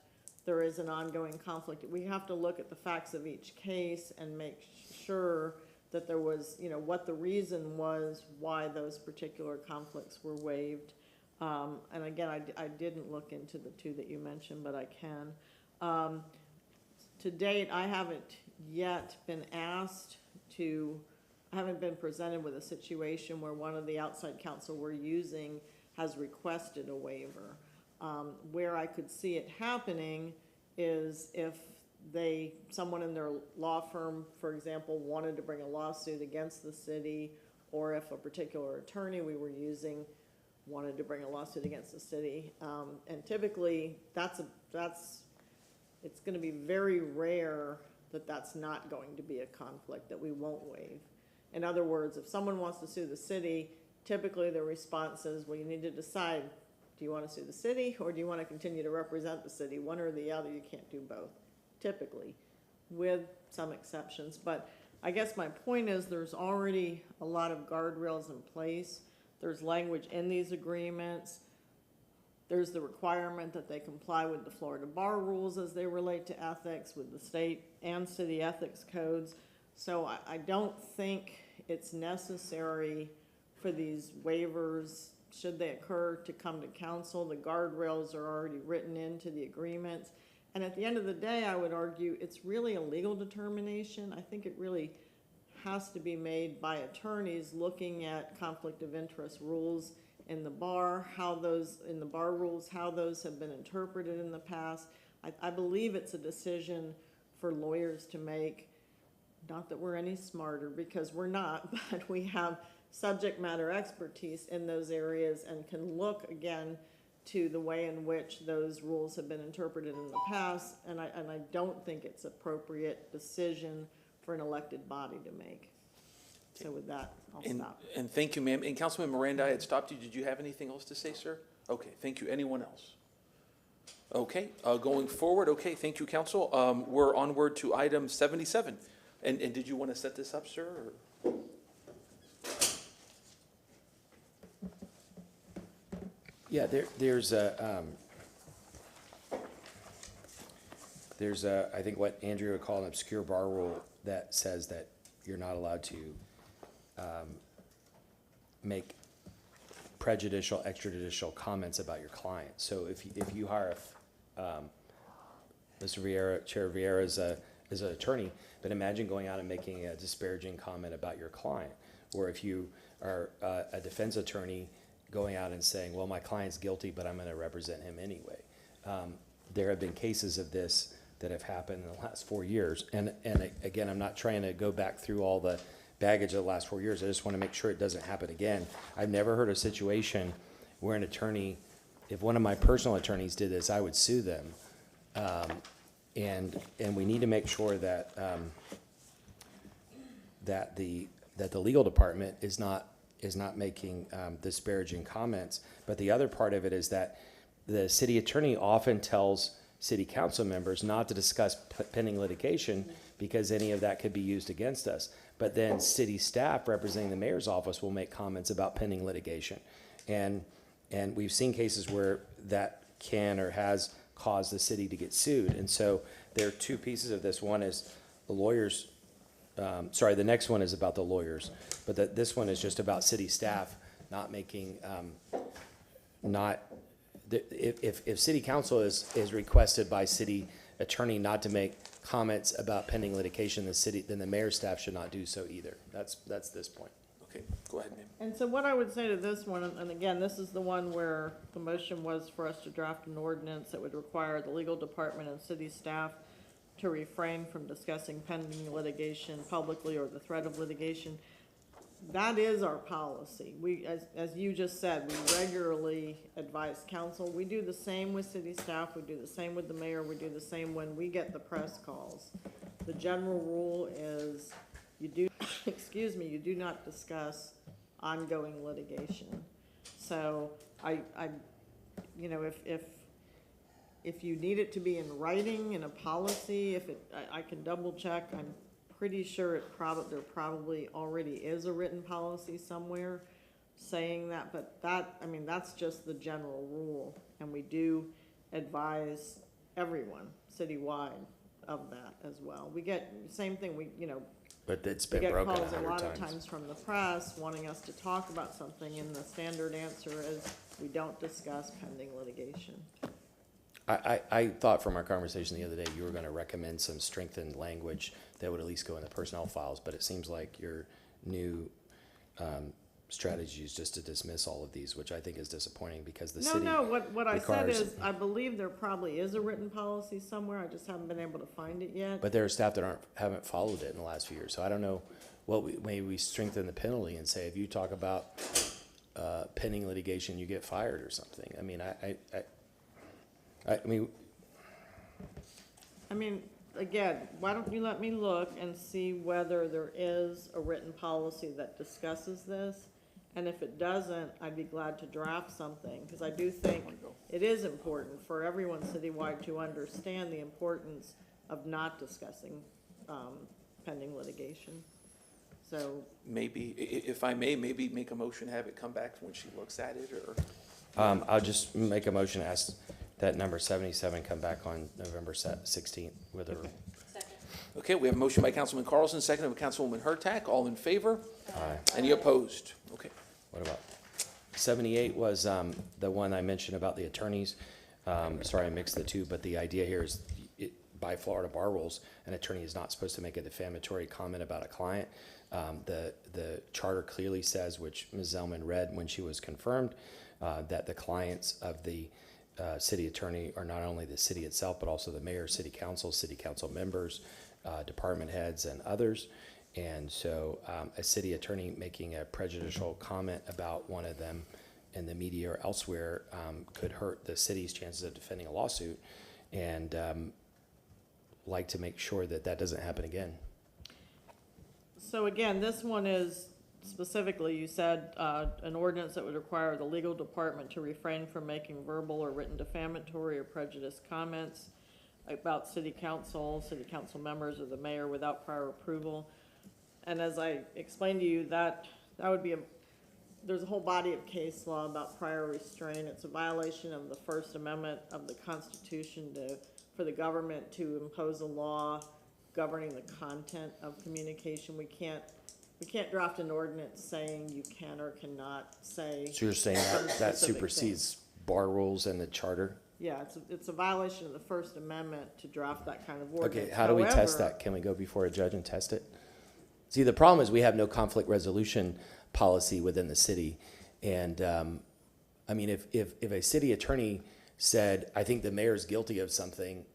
there is an ongoing conflict. We have to look at the facts of each case and make sure that there was, you know, what the reason was why those particular conflicts were waived. And again, I didn't look into the 2 that you mentioned, but I can. To date, I haven't yet been asked to, I haven't been presented with a situation where one of the outside counsel we're using has requested a waiver. Where I could see it happening is if someone in their law firm, for example, wanted to bring a lawsuit against the city, or if a particular attorney we were using wanted to bring a lawsuit against the city. And typically, it's gonna be very rare that that's not going to be a conflict that we won't waive. In other words, if someone wants to sue the city, typically the response is, well, you need to decide, do you want to sue the city or do you want to continue to represent the city? One or the other, you can't do both, typically, with some exceptions. But I guess my point is there's already a lot of guardrails in place. There's language in these agreements. There's the requirement that they comply with the Florida Bar Rules as they relate to ethics, with the state and city ethics codes. So I don't think it's necessary for these waivers, should they occur, to come to council. The guardrails are already written into the agreements. And at the end of the day, I would argue it's really a legal determination. I think it really has to be made by attorneys looking at conflict of interest rules in the bar, in the bar rules, how those have been interpreted in the past. I believe it's a decision for lawyers to make. Not that we're any smarter, because we're not, but we have subject matter expertise in those areas and can look again to the way in which those rules have been interpreted in the past. And I don't think it's appropriate decision for an elected body to make. So with that, I'll stop. And thank you, ma'am. And Councilman Miranda, I had stopped you. Did you have anything else to say, sir? Okay, thank you. Anyone else? Okay, going forward, okay, thank you, council. We're onward to item 77. And did you want to set this up, sir? Or? Yeah, there's a, I think what Andrea would call an obscure bar rule that says that you're not allowed to make prejudicial, extrajudicial comments about your client. So if you hire Mr. Vieira, Chair Vieira as an attorney, but imagine going out and making a disparaging comment about your client. Or if you are a defense attorney going out and saying, well, my client's guilty, but I'm going to represent him anyway. There have been cases of this that have happened in the last 4 years. And again, I'm not trying to go back through all the baggage of the last 4 years. I just want to make sure it doesn't happen again. I've never heard a situation where an attorney, if one of my personal attorneys did this, I would sue them. And we need to make sure that that the legal department is not making disparaging comments. But the other part of it is that the city attorney often tells city council members not to discuss pending litigation because any of that could be used against us. But then city staff representing the mayor's office will make comments about pending litigation. And we've seen cases where that can or has caused the city to get sued. And so there are two pieces of this. One is the lawyers, the next one is about the lawyers, but this one is just about city staff not making, if city council is requested by city attorney not to make comments about pending litigation, then the mayor's staff should not do so either. That's this point. Okay, go ahead, ma'am. And so what I would say to this one, and again, this is the one where the motion was for us to draft an ordinance that would require the legal department and city staff to refrain from discussing pending litigation publicly or the threat of litigation. That is our policy. We, as you just said, we regularly advise council. We do the same with city staff. We do the same with the mayor. We do the same when we get the press calls. The general rule is you do, you do not discuss ongoing litigation. So you know, if you need it to be in writing in a policy, I can double check. I'm pretty sure there probably already is a written policy somewhere saying that, but that's just the general rule. And we do advise everyone citywide of that as well. We get, same thing, But it's been broken 100 times. We get calls a lot of times from the press wanting us to talk about something, and the standard answer is we don't discuss pending litigation. I thought from our conversation the other day, you were going to recommend some strengthened language that would at least go in the personnel files, but it seems like your new strategy is just to dismiss all of these, which I think is disappointing because the city what I said requires- is, I believe there probably is a written policy somewhere, I just haven't been able to find it yet. But there are staff that haven't followed it in the last few years, so I don't know maybe we strengthen the penalty and say if you talk about pending litigation, you get fired or something. I mean, Again, why don't you let me look and see whether there is a written policy that discusses this? And if it doesn't, I'd be glad to draft something, because I do think it is important for everyone citywide to understand the importance of not discussing pending litigation. So Maybe, if I may, maybe make a motion, have it come back when she looks at it, or? I'll just make a motion, ask that number 77 come back on November 16th with a. Okay, we have a motion by Councilman Carlson, seconded by Councilwoman Hurtak. All in favor? Aye. Any opposed? Okay. What about 78 was the one I mentioned about the attorneys. Sorry, I mixed the two, but the idea here is by Florida bar rules, an attorney is not supposed to make a defamatory comment about a client. The charter clearly says, which Ms. Zellman read when she was confirmed, that the clients of the city attorney are not only the city itself, but also the mayor, city council members, department heads, and others. And so a city attorney making a prejudicial comment about one of them in the media or elsewhere could hurt the city's chances of defending a lawsuit, and like to make sure that that doesn't happen again. So again, this one is specifically, you said, an ordinance that would require the legal department to refrain from making verbal or written defamatory or prejudiced comments about city council members, or the mayor without prior approval. And as I explained to you, that would be there's a whole body of case law about prior restraint. It's a violation of the First Amendment of the Constitution for the government to impose a law governing the content of communication. We can't draft an ordinance saying you can or cannot say. So you're saying that supersedes bar rules and the charter? Yeah, it's a violation of the First Amendment to draft that kind of ordinance. Okay, how do we test that? Can we go before a judge and test it? See, the problem is we have no conflict resolution policy within the city. And I mean, if a city attorney said, I think the mayor is guilty of something,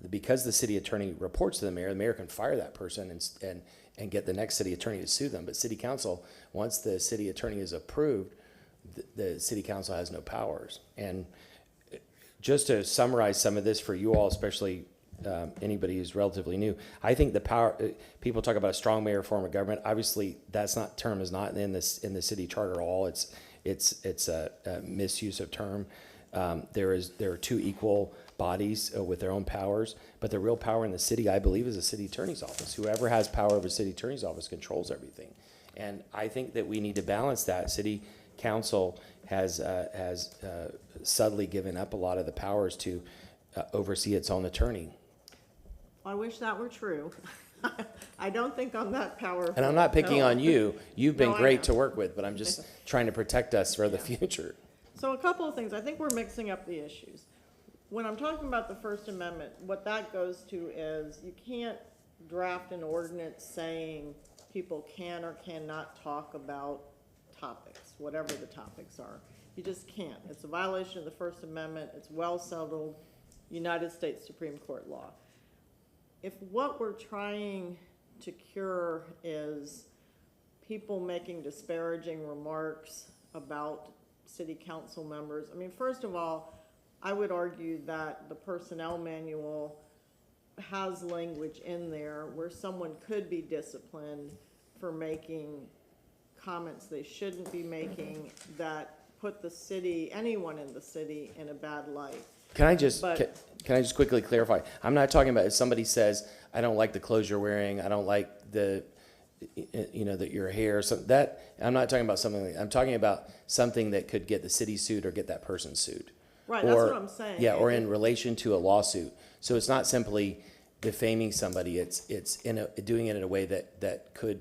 because the city attorney reports to the mayor can fire that person and get the next city attorney to sue them. But city council, once the city attorney is approved, the city council has no powers. And just to summarize some of this for you all, especially anybody who's relatively new. I think the power, people talk about a strong mayor form of government. Obviously, term is not in the city charter at all. It's a misuse of term. There are two equal bodies with their own powers, but the real power in the city, I believe, is the city attorney's office. Whoever has power over city attorney's office controls everything. And I think that we need to balance that. City council has subtly given up a lot of the powers to oversee its own attorney. I wish that were true. I don't think I'm that powerful. And I'm not picking at all. on you. You've been No, I great know. to work with, but I'm just trying to protect us for the future. So a couple of things. I think we're mixing up the issues. When I'm talking about the First Amendment, what that goes to is you can't draft an ordinance saying people can or cannot talk about topics, whatever the topics are. You just can't. It's a violation of the First Amendment. It's well settled United States Supreme Court law. If what we're trying to cure is people making disparaging remarks about city council members, I mean, first of all, I would argue that the personnel manual has language in there where someone could be disciplined for making comments they shouldn't be making that put the city, anyone in the city, in a bad light. Can I just But- can I just quickly clarify? I'm not talking about if somebody says, I don't like the clothes you're wearing, I don't like that your hair, so that, I'm not talking about something like, I'm talking about something that could get the city sued or get that person sued. Right, that's what I'm saying. Yeah, or in relation to a lawsuit. So it's not simply defaming somebody, it's doing it in a way that could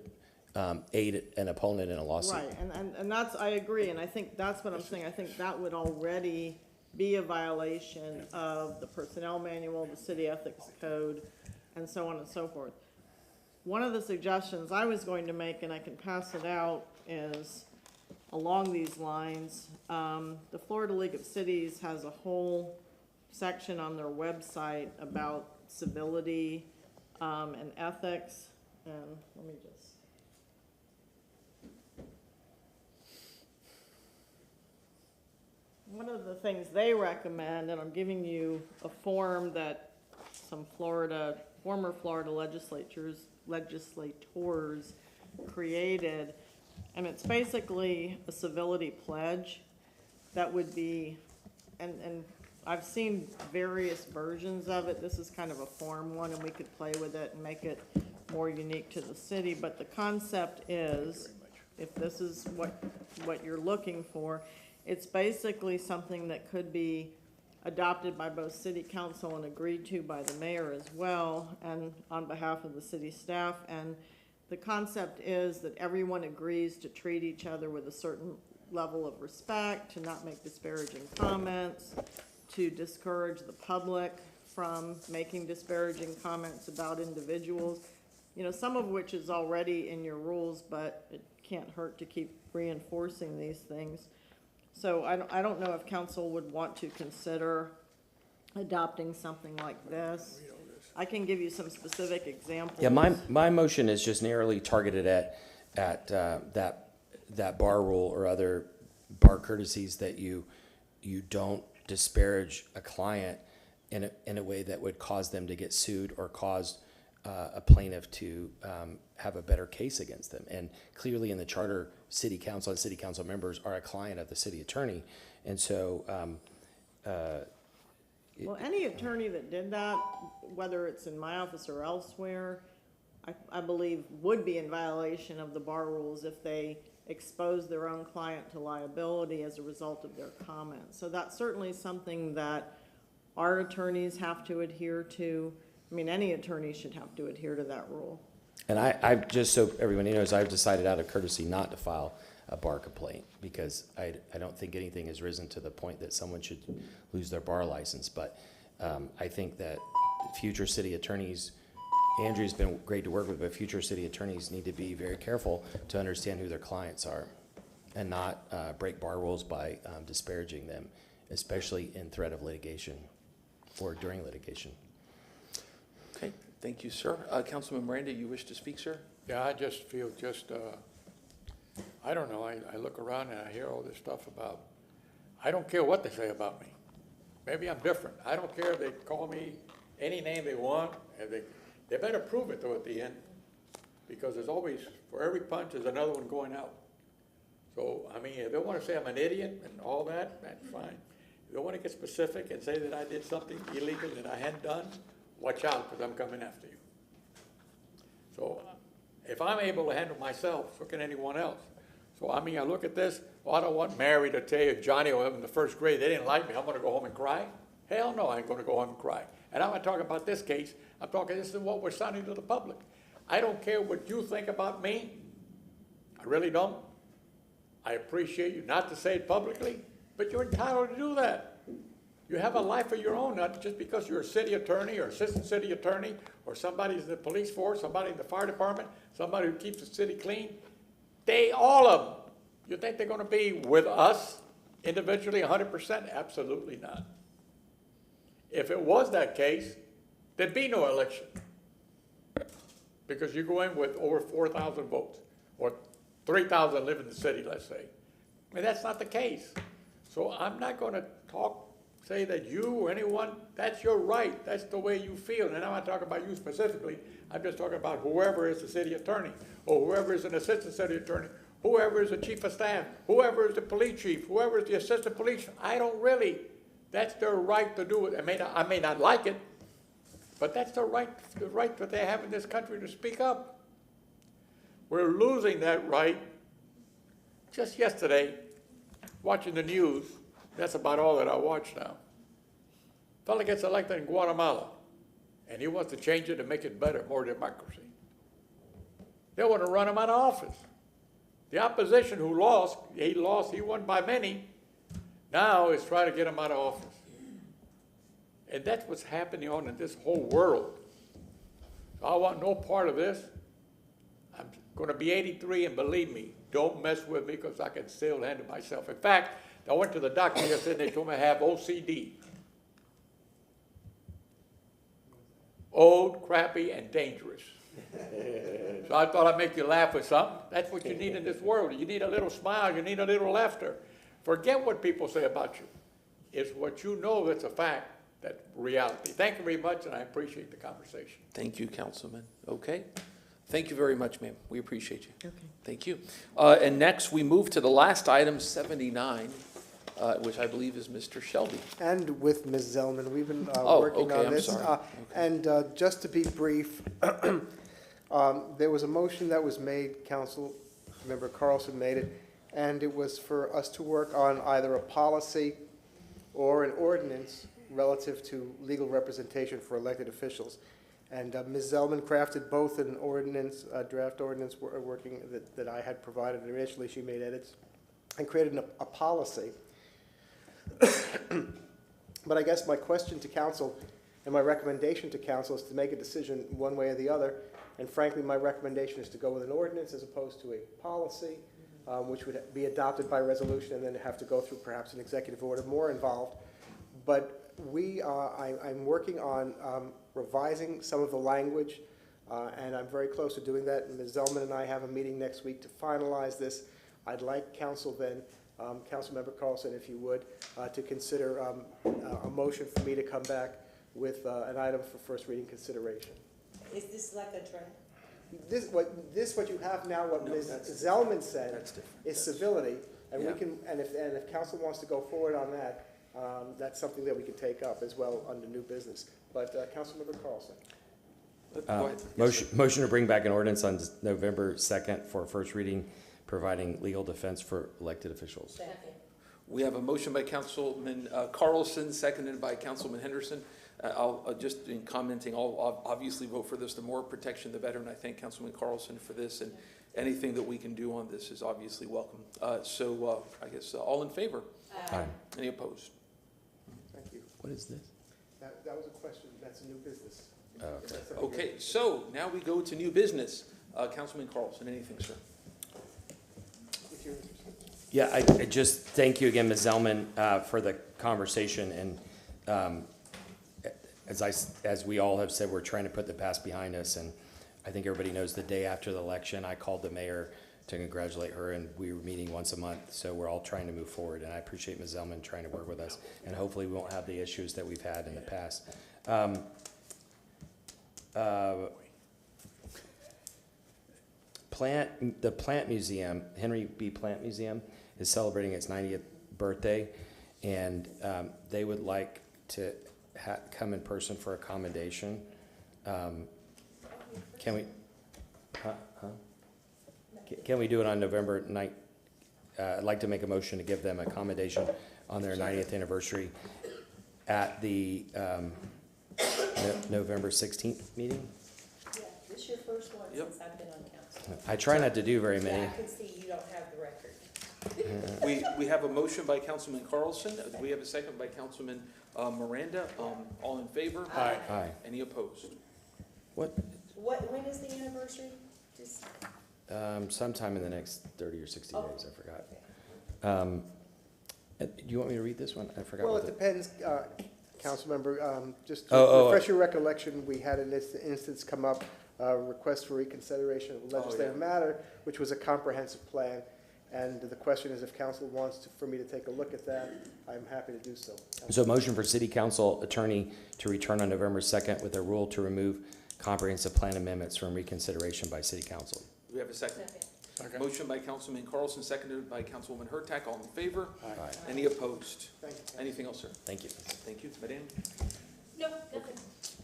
aid an opponent in a lawsuit. Right, and that's, I agree, and I think that's what I'm saying. I think that would already be a violation of the personnel manual, the city ethics code, and so on and so forth. One of the suggestions I was going to make, and I can pass it out, is along these lines. The Florida League of Cities has a whole section on their website about civility and ethics, and let me just. One of the things they recommend, and I'm giving you a form that some former Florida legislators created, and it's basically a civility pledge that would be, and I've seen various versions of it. This is kind of a form one, and we could play with it and make it more unique to the city, but the concept is, if this is what you're looking for, it's basically something that could be adopted by both city council and agreed to by the mayor as well, and on behalf of the city staff. And the concept is that everyone agrees to treat each other with a certain level of respect, to not make disparaging comments, to discourage the public from making disparaging comments about individuals, some of which is already in your rules, but it can't hurt to keep reinforcing these things. So I don't know if council would want to consider adopting something like this. I can give you some specific examples. Yeah, my motion is just narrowly targeted at that bar rule or other bar courtesies that you don't disparage a client in a way that would cause them to get sued or cause a plaintiff to have a better case against them. And clearly in the charter, city council and city council members are a client of the city attorney. And so, well, any attorney that did that, whether it's in my office or elsewhere, I believe would be in violation of the bar rules if they expose their own client to liability as a result of their comments. So that's certainly something that our attorneys have to adhere to. I mean, any attorney should have to adhere to that rule. and I've just so everybody knows, I've decided out of courtesy not to file a bar complaint because I don't think anything has risen to the point that someone should lose their bar license. But I think that future city attorneys, Andrew's been great to work with, but future city attorneys need to be very careful to understand who their clients are and not break bar rules by disparaging them, especially in threat of litigation or during litigation. Okay, thank you, sir. Councilman Miranda, you wish to speak, sir? Yeah, I just feel I don't know, I look around and I hear all this stuff about, I don't care what they say about me. Maybe I'm different. I don't care if they call me any name they want, and they better prove it though at the end. Because there's always, for every punch, there's another one going out. So, I mean, if they want to say I'm an idiot and all that, that's fine. If they want to get specific and say that I did something illegal that I hadn't done, watch out, because I'm coming after you. So, if I'm able to handle myself, so can anyone else. So, I mean, I look at this, well, I don't want Mary to tell you, Johnny or in the first grade, they didn't like me, I'm going to go home and cry. Hell no, I ain't going to go home and cry. And I'm not talking about this case, I'm talking, this is what we're sounding to the public. I don't care what you think about me. I really don't. I appreciate you not to say it publicly, but you're entitled to do that. You have a life of your own, not just because you're a city attorney or assistant city attorney or somebody's in the police force, somebody in the fire department, somebody who keeps the city clean. All of them. You think they're going to be with us individually 100%? Absolutely not. If it was that case, there'd be no election. Because you go in with over 4,000 votes, or 3,000 live in the city, let's say. I mean, that's not the case. So I'm not going to say that you or anyone, that's your right. That's the way you feel. And I'm not talking about you specifically. I'm just talking about whoever is the city attorney, or whoever is an assistant city attorney, whoever is the chief of staff, whoever is the police chief, whoever is the assistant police. I don't really. That's their right to do it. I may not like it, but that's the right that they have in this country to speak up. We're losing that right. Just yesterday, watching the news, that's about all that I watch now. Fellow gets elected in Guatemala, and he wants to change it to make it better, more democracy. They want to run him out of office. The opposition who lost, he won by many, now is trying to get him out of office. And that's what's happening on in this whole world. So I want no part of this. I'm going to be 83, and believe me, don't mess with me because I can still handle myself. In fact, I went to the doctor yesterday and they told me I have OCD. Old, crappy, and dangerous. So I thought I'd make you laugh with something. That's what you need in this world. You need a little smile. You need a little laughter. Forget what people say about you. It's what you know that's a fact. That's reality. Thank you very much, and I appreciate the conversation. Thank you, Councilman. Okay. Thank you very much, ma'am. We appreciate you. Okay. Thank you. And next, we move to the last item, 79, which I believe is Mr. Shelby. And with Ms. Zellman, we've been Oh, working okay, on this. I'm sorry. And just to be brief, there was a motion that was made, Councilmember Carlson made it, and it was for us to work on either a policy or an ordinance relative to legal representation for elected officials. And Ms. Zellman crafted both an ordinance, a draft ordinance working that I had provided initially. She made edits and created a policy. But I guess my question to council and my recommendation to council is to make a decision one way or the other. And frankly, my recommendation is to go with an ordinance as opposed to a policy, which would be adopted by resolution and then have to go through perhaps an executive order, more involved. But I'm working on revising some of the language, and I'm very close to doing that. And Ms. Zellman and I have a meeting next week to finalize this. I'd like council then, Councilmember Carlson, if you would, to consider a motion for me to come back with an item for first reading consideration. Is this like a draft? What you have now, what Ms. Zellman said, is civility, and we can, and if council wants to go forward on that, that's something that we can take up as well under new business. But Councilmember Carlson. Motion to bring back an ordinance on November 2nd for first reading, providing legal defense for elected officials. Second. We have a motion by Councilman Carlson, seconded by Councilman Henderson. I'll just in commenting, I'll obviously vote for this. The more protection, the better. And I thank Councilman Carlson for this. And anything that we can do on this is obviously welcome. So I guess all in favor? Aye. Any opposed? Thank you. What is this? That was a question. That's a new business. Oh, okay. Okay, so now we go to new business. Councilman Carlson, anything, sir? If you're interested. Yeah, I just thank you again, Ms. Zellman, for the conversation. And as we all have said, we're trying to put the past behind us. And I think everybody knows the day after the election, I called the mayor to congratulate her, and we were meeting once a month. So we're all trying to move forward. And I appreciate Ms. Zellman trying to work with us. And hopefully we won't have the issues that we've had in the past. The Plant Museum, Henry B. Plant Museum, is celebrating its 90th birthday, and they would like to come in person for a commendation. Can we, Can we do it on November 9th? I'd like to make a motion to give them a commendation on their 90th anniversary at the November 16th meeting. Yeah, this is your first one Yep. since I've been on council. I try not to do very Yeah, many. I can see you don't have the record. We have a motion by Councilman Carlson. We have a second by Councilman Miranda. All in favor? Aye. Aye. Any opposed? What, When is the anniversary? Just, sometime in the next 30 or 60 Oh. days, I forgot. Do you want me to read this one? I forgot. Well, what it the- depends, Councilmember, just to Oh, refresh your recollection, we had in this instance come up, request for reconsideration of a legislative matter, which was a comprehensive plan. And the question is if council wants for me to take a look at that, I'm happy to do so. So motion for city council attorney to return on November 2nd with a rule to remove comprehensive plan amendments from reconsideration by city council. Do we have a second? Second. Motion by Councilman Carlson, seconded by Councilwoman Hurtak. All in favor? Aye. Any opposed? Thank you. Anything else, sir? Thank you. Thank you. Madam? no, nothing.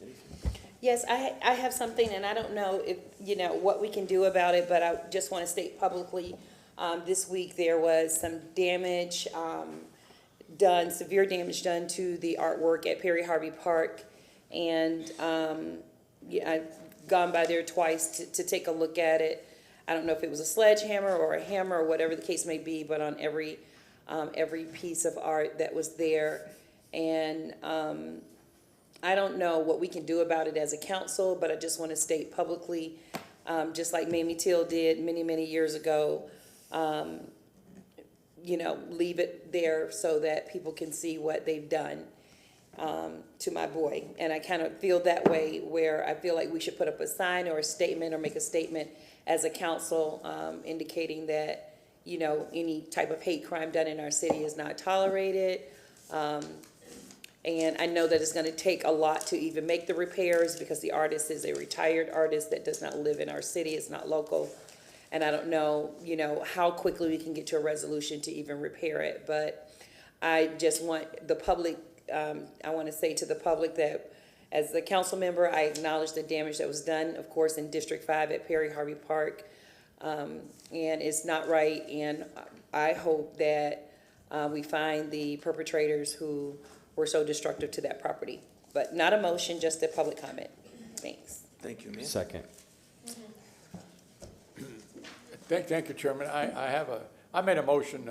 Anything? Yes, I have something, and I don't know if, what we can do about it, but I just want to state publicly, this week there was some damage done, severe damage done to the artwork at Perry Harvey Park. And I've gone by there twice to take a look at it. I don't know if it was a sledgehammer or a hammer or whatever the case may be, but on every piece of art that was there. And I don't know what we can do about it as a council, but I just want to state publicly, just like Mamie Till did many, many years ago, leave it there so that people can see what they've done to my boy. And I kind of feel that way, where I feel like we should put up a sign or a statement or make a statement as a council indicating that, any type of hate crime done in our city is not tolerated. And I know that it's going to take a lot to even make the repairs, because the artist is a retired artist that does not live in our city. It's not local. And I don't know, how quickly we can get to a resolution to even repair it. But I just want the public, I want to say to the public that as a council member, I acknowledge the damage that was done, of course, in District 5 at Perry Harvey Park. And it's not right. And I hope that we find the perpetrators who were so destructive to that property. But not a motion, just a public comment. Thanks. Thank you, ma'am. Second. Thank you, Chairman. I made a motion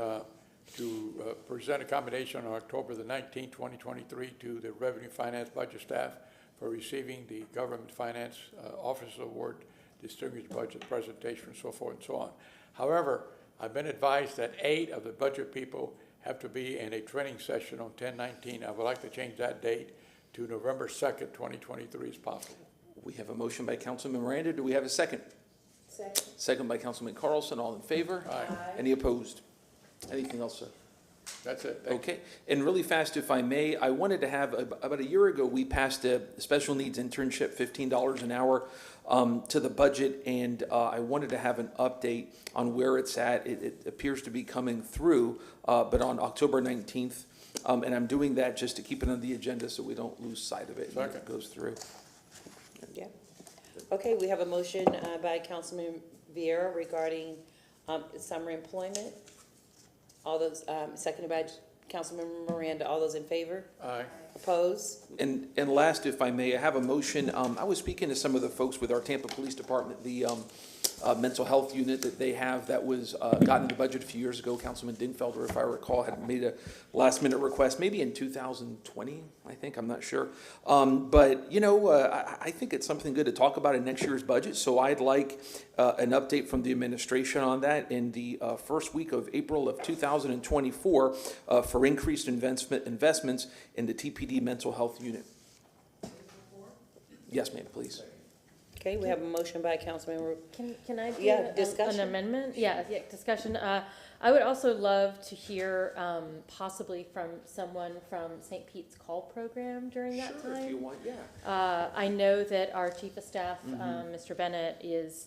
to present a commendation on October the 19th, 2023 to the Revenue Finance Budget staff for receiving the Government Finance Officer Award, Distinguished Budget Presentation, and so forth and so on. However, I've been advised that 8 of the budget people have to be in a training session on 10/19. I would like to change that date to November 2nd, 2023 as possible. We have a motion by Councilman Miranda. Do we have a second? Second. Second by Councilman Carlson. All in favor? Aye. Any opposed? Anything else, sir? That's it. Thank you. Okay, and really fast, if I may, I wanted to have, about a year ago, we passed a special needs internship, $15 an hour to the budget, and I wanted to have an update on where it's at. It appears to be coming through, but on October 19th, and I'm doing that just to keep it on the agenda so we don't lose sight of it when it goes through. Yeah. Okay, we have a motion by Councilman Vieira regarding summer employment. All those, seconded by Councilman Miranda. All those in favor? Aye. Opposed? And last, if I may, I have a motion. I was speaking to some of the folks with our Tampa Police Department, the mental health unit that they have that was gotten in the budget a few years ago. Councilman Dingfelder, if I recall, had made a last-minute request, maybe in 2020, I think, I'm not sure. But, I think it's something good to talk about in next year's budget, so I'd like an update from the administration on that in the first week of April of 2024 for increased investments in the TPD mental health unit. Yes, ma'am, please. Okay, we have a motion by Councilmember, Can I do Yeah, an discussion. amendment? Yeah, discussion. I would also love to hear, possibly from someone from St. Pete's Call Program during that Sure, if you time. want, yeah. I know that our chief of staff, Mhm. Mr. Bennett, is,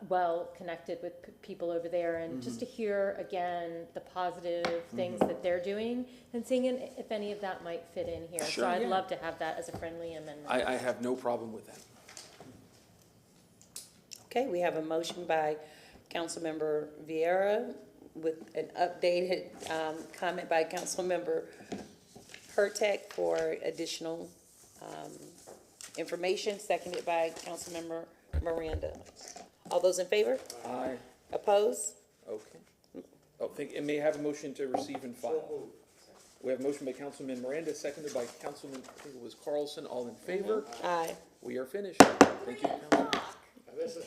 well connected with people over there, and just to hear again the positive things that they're doing, and seeing if any of that might fit in here. Sure, So I'd yeah. love to have that as a friendly amendment. I have no problem with that. okay, we have a motion by Councilmember Vieira with an updated, comment by Councilmember Hurtak for additional, information, seconded by Councilmember Miranda. All those in favor? Aye. Opposed? Okay. Oh, it may have a motion to receive and file. We have a motion by Councilman Miranda, seconded by Councilman, I think it was Carlson. All in favor? Aye. We are finished. Thank you, Councilman. This is,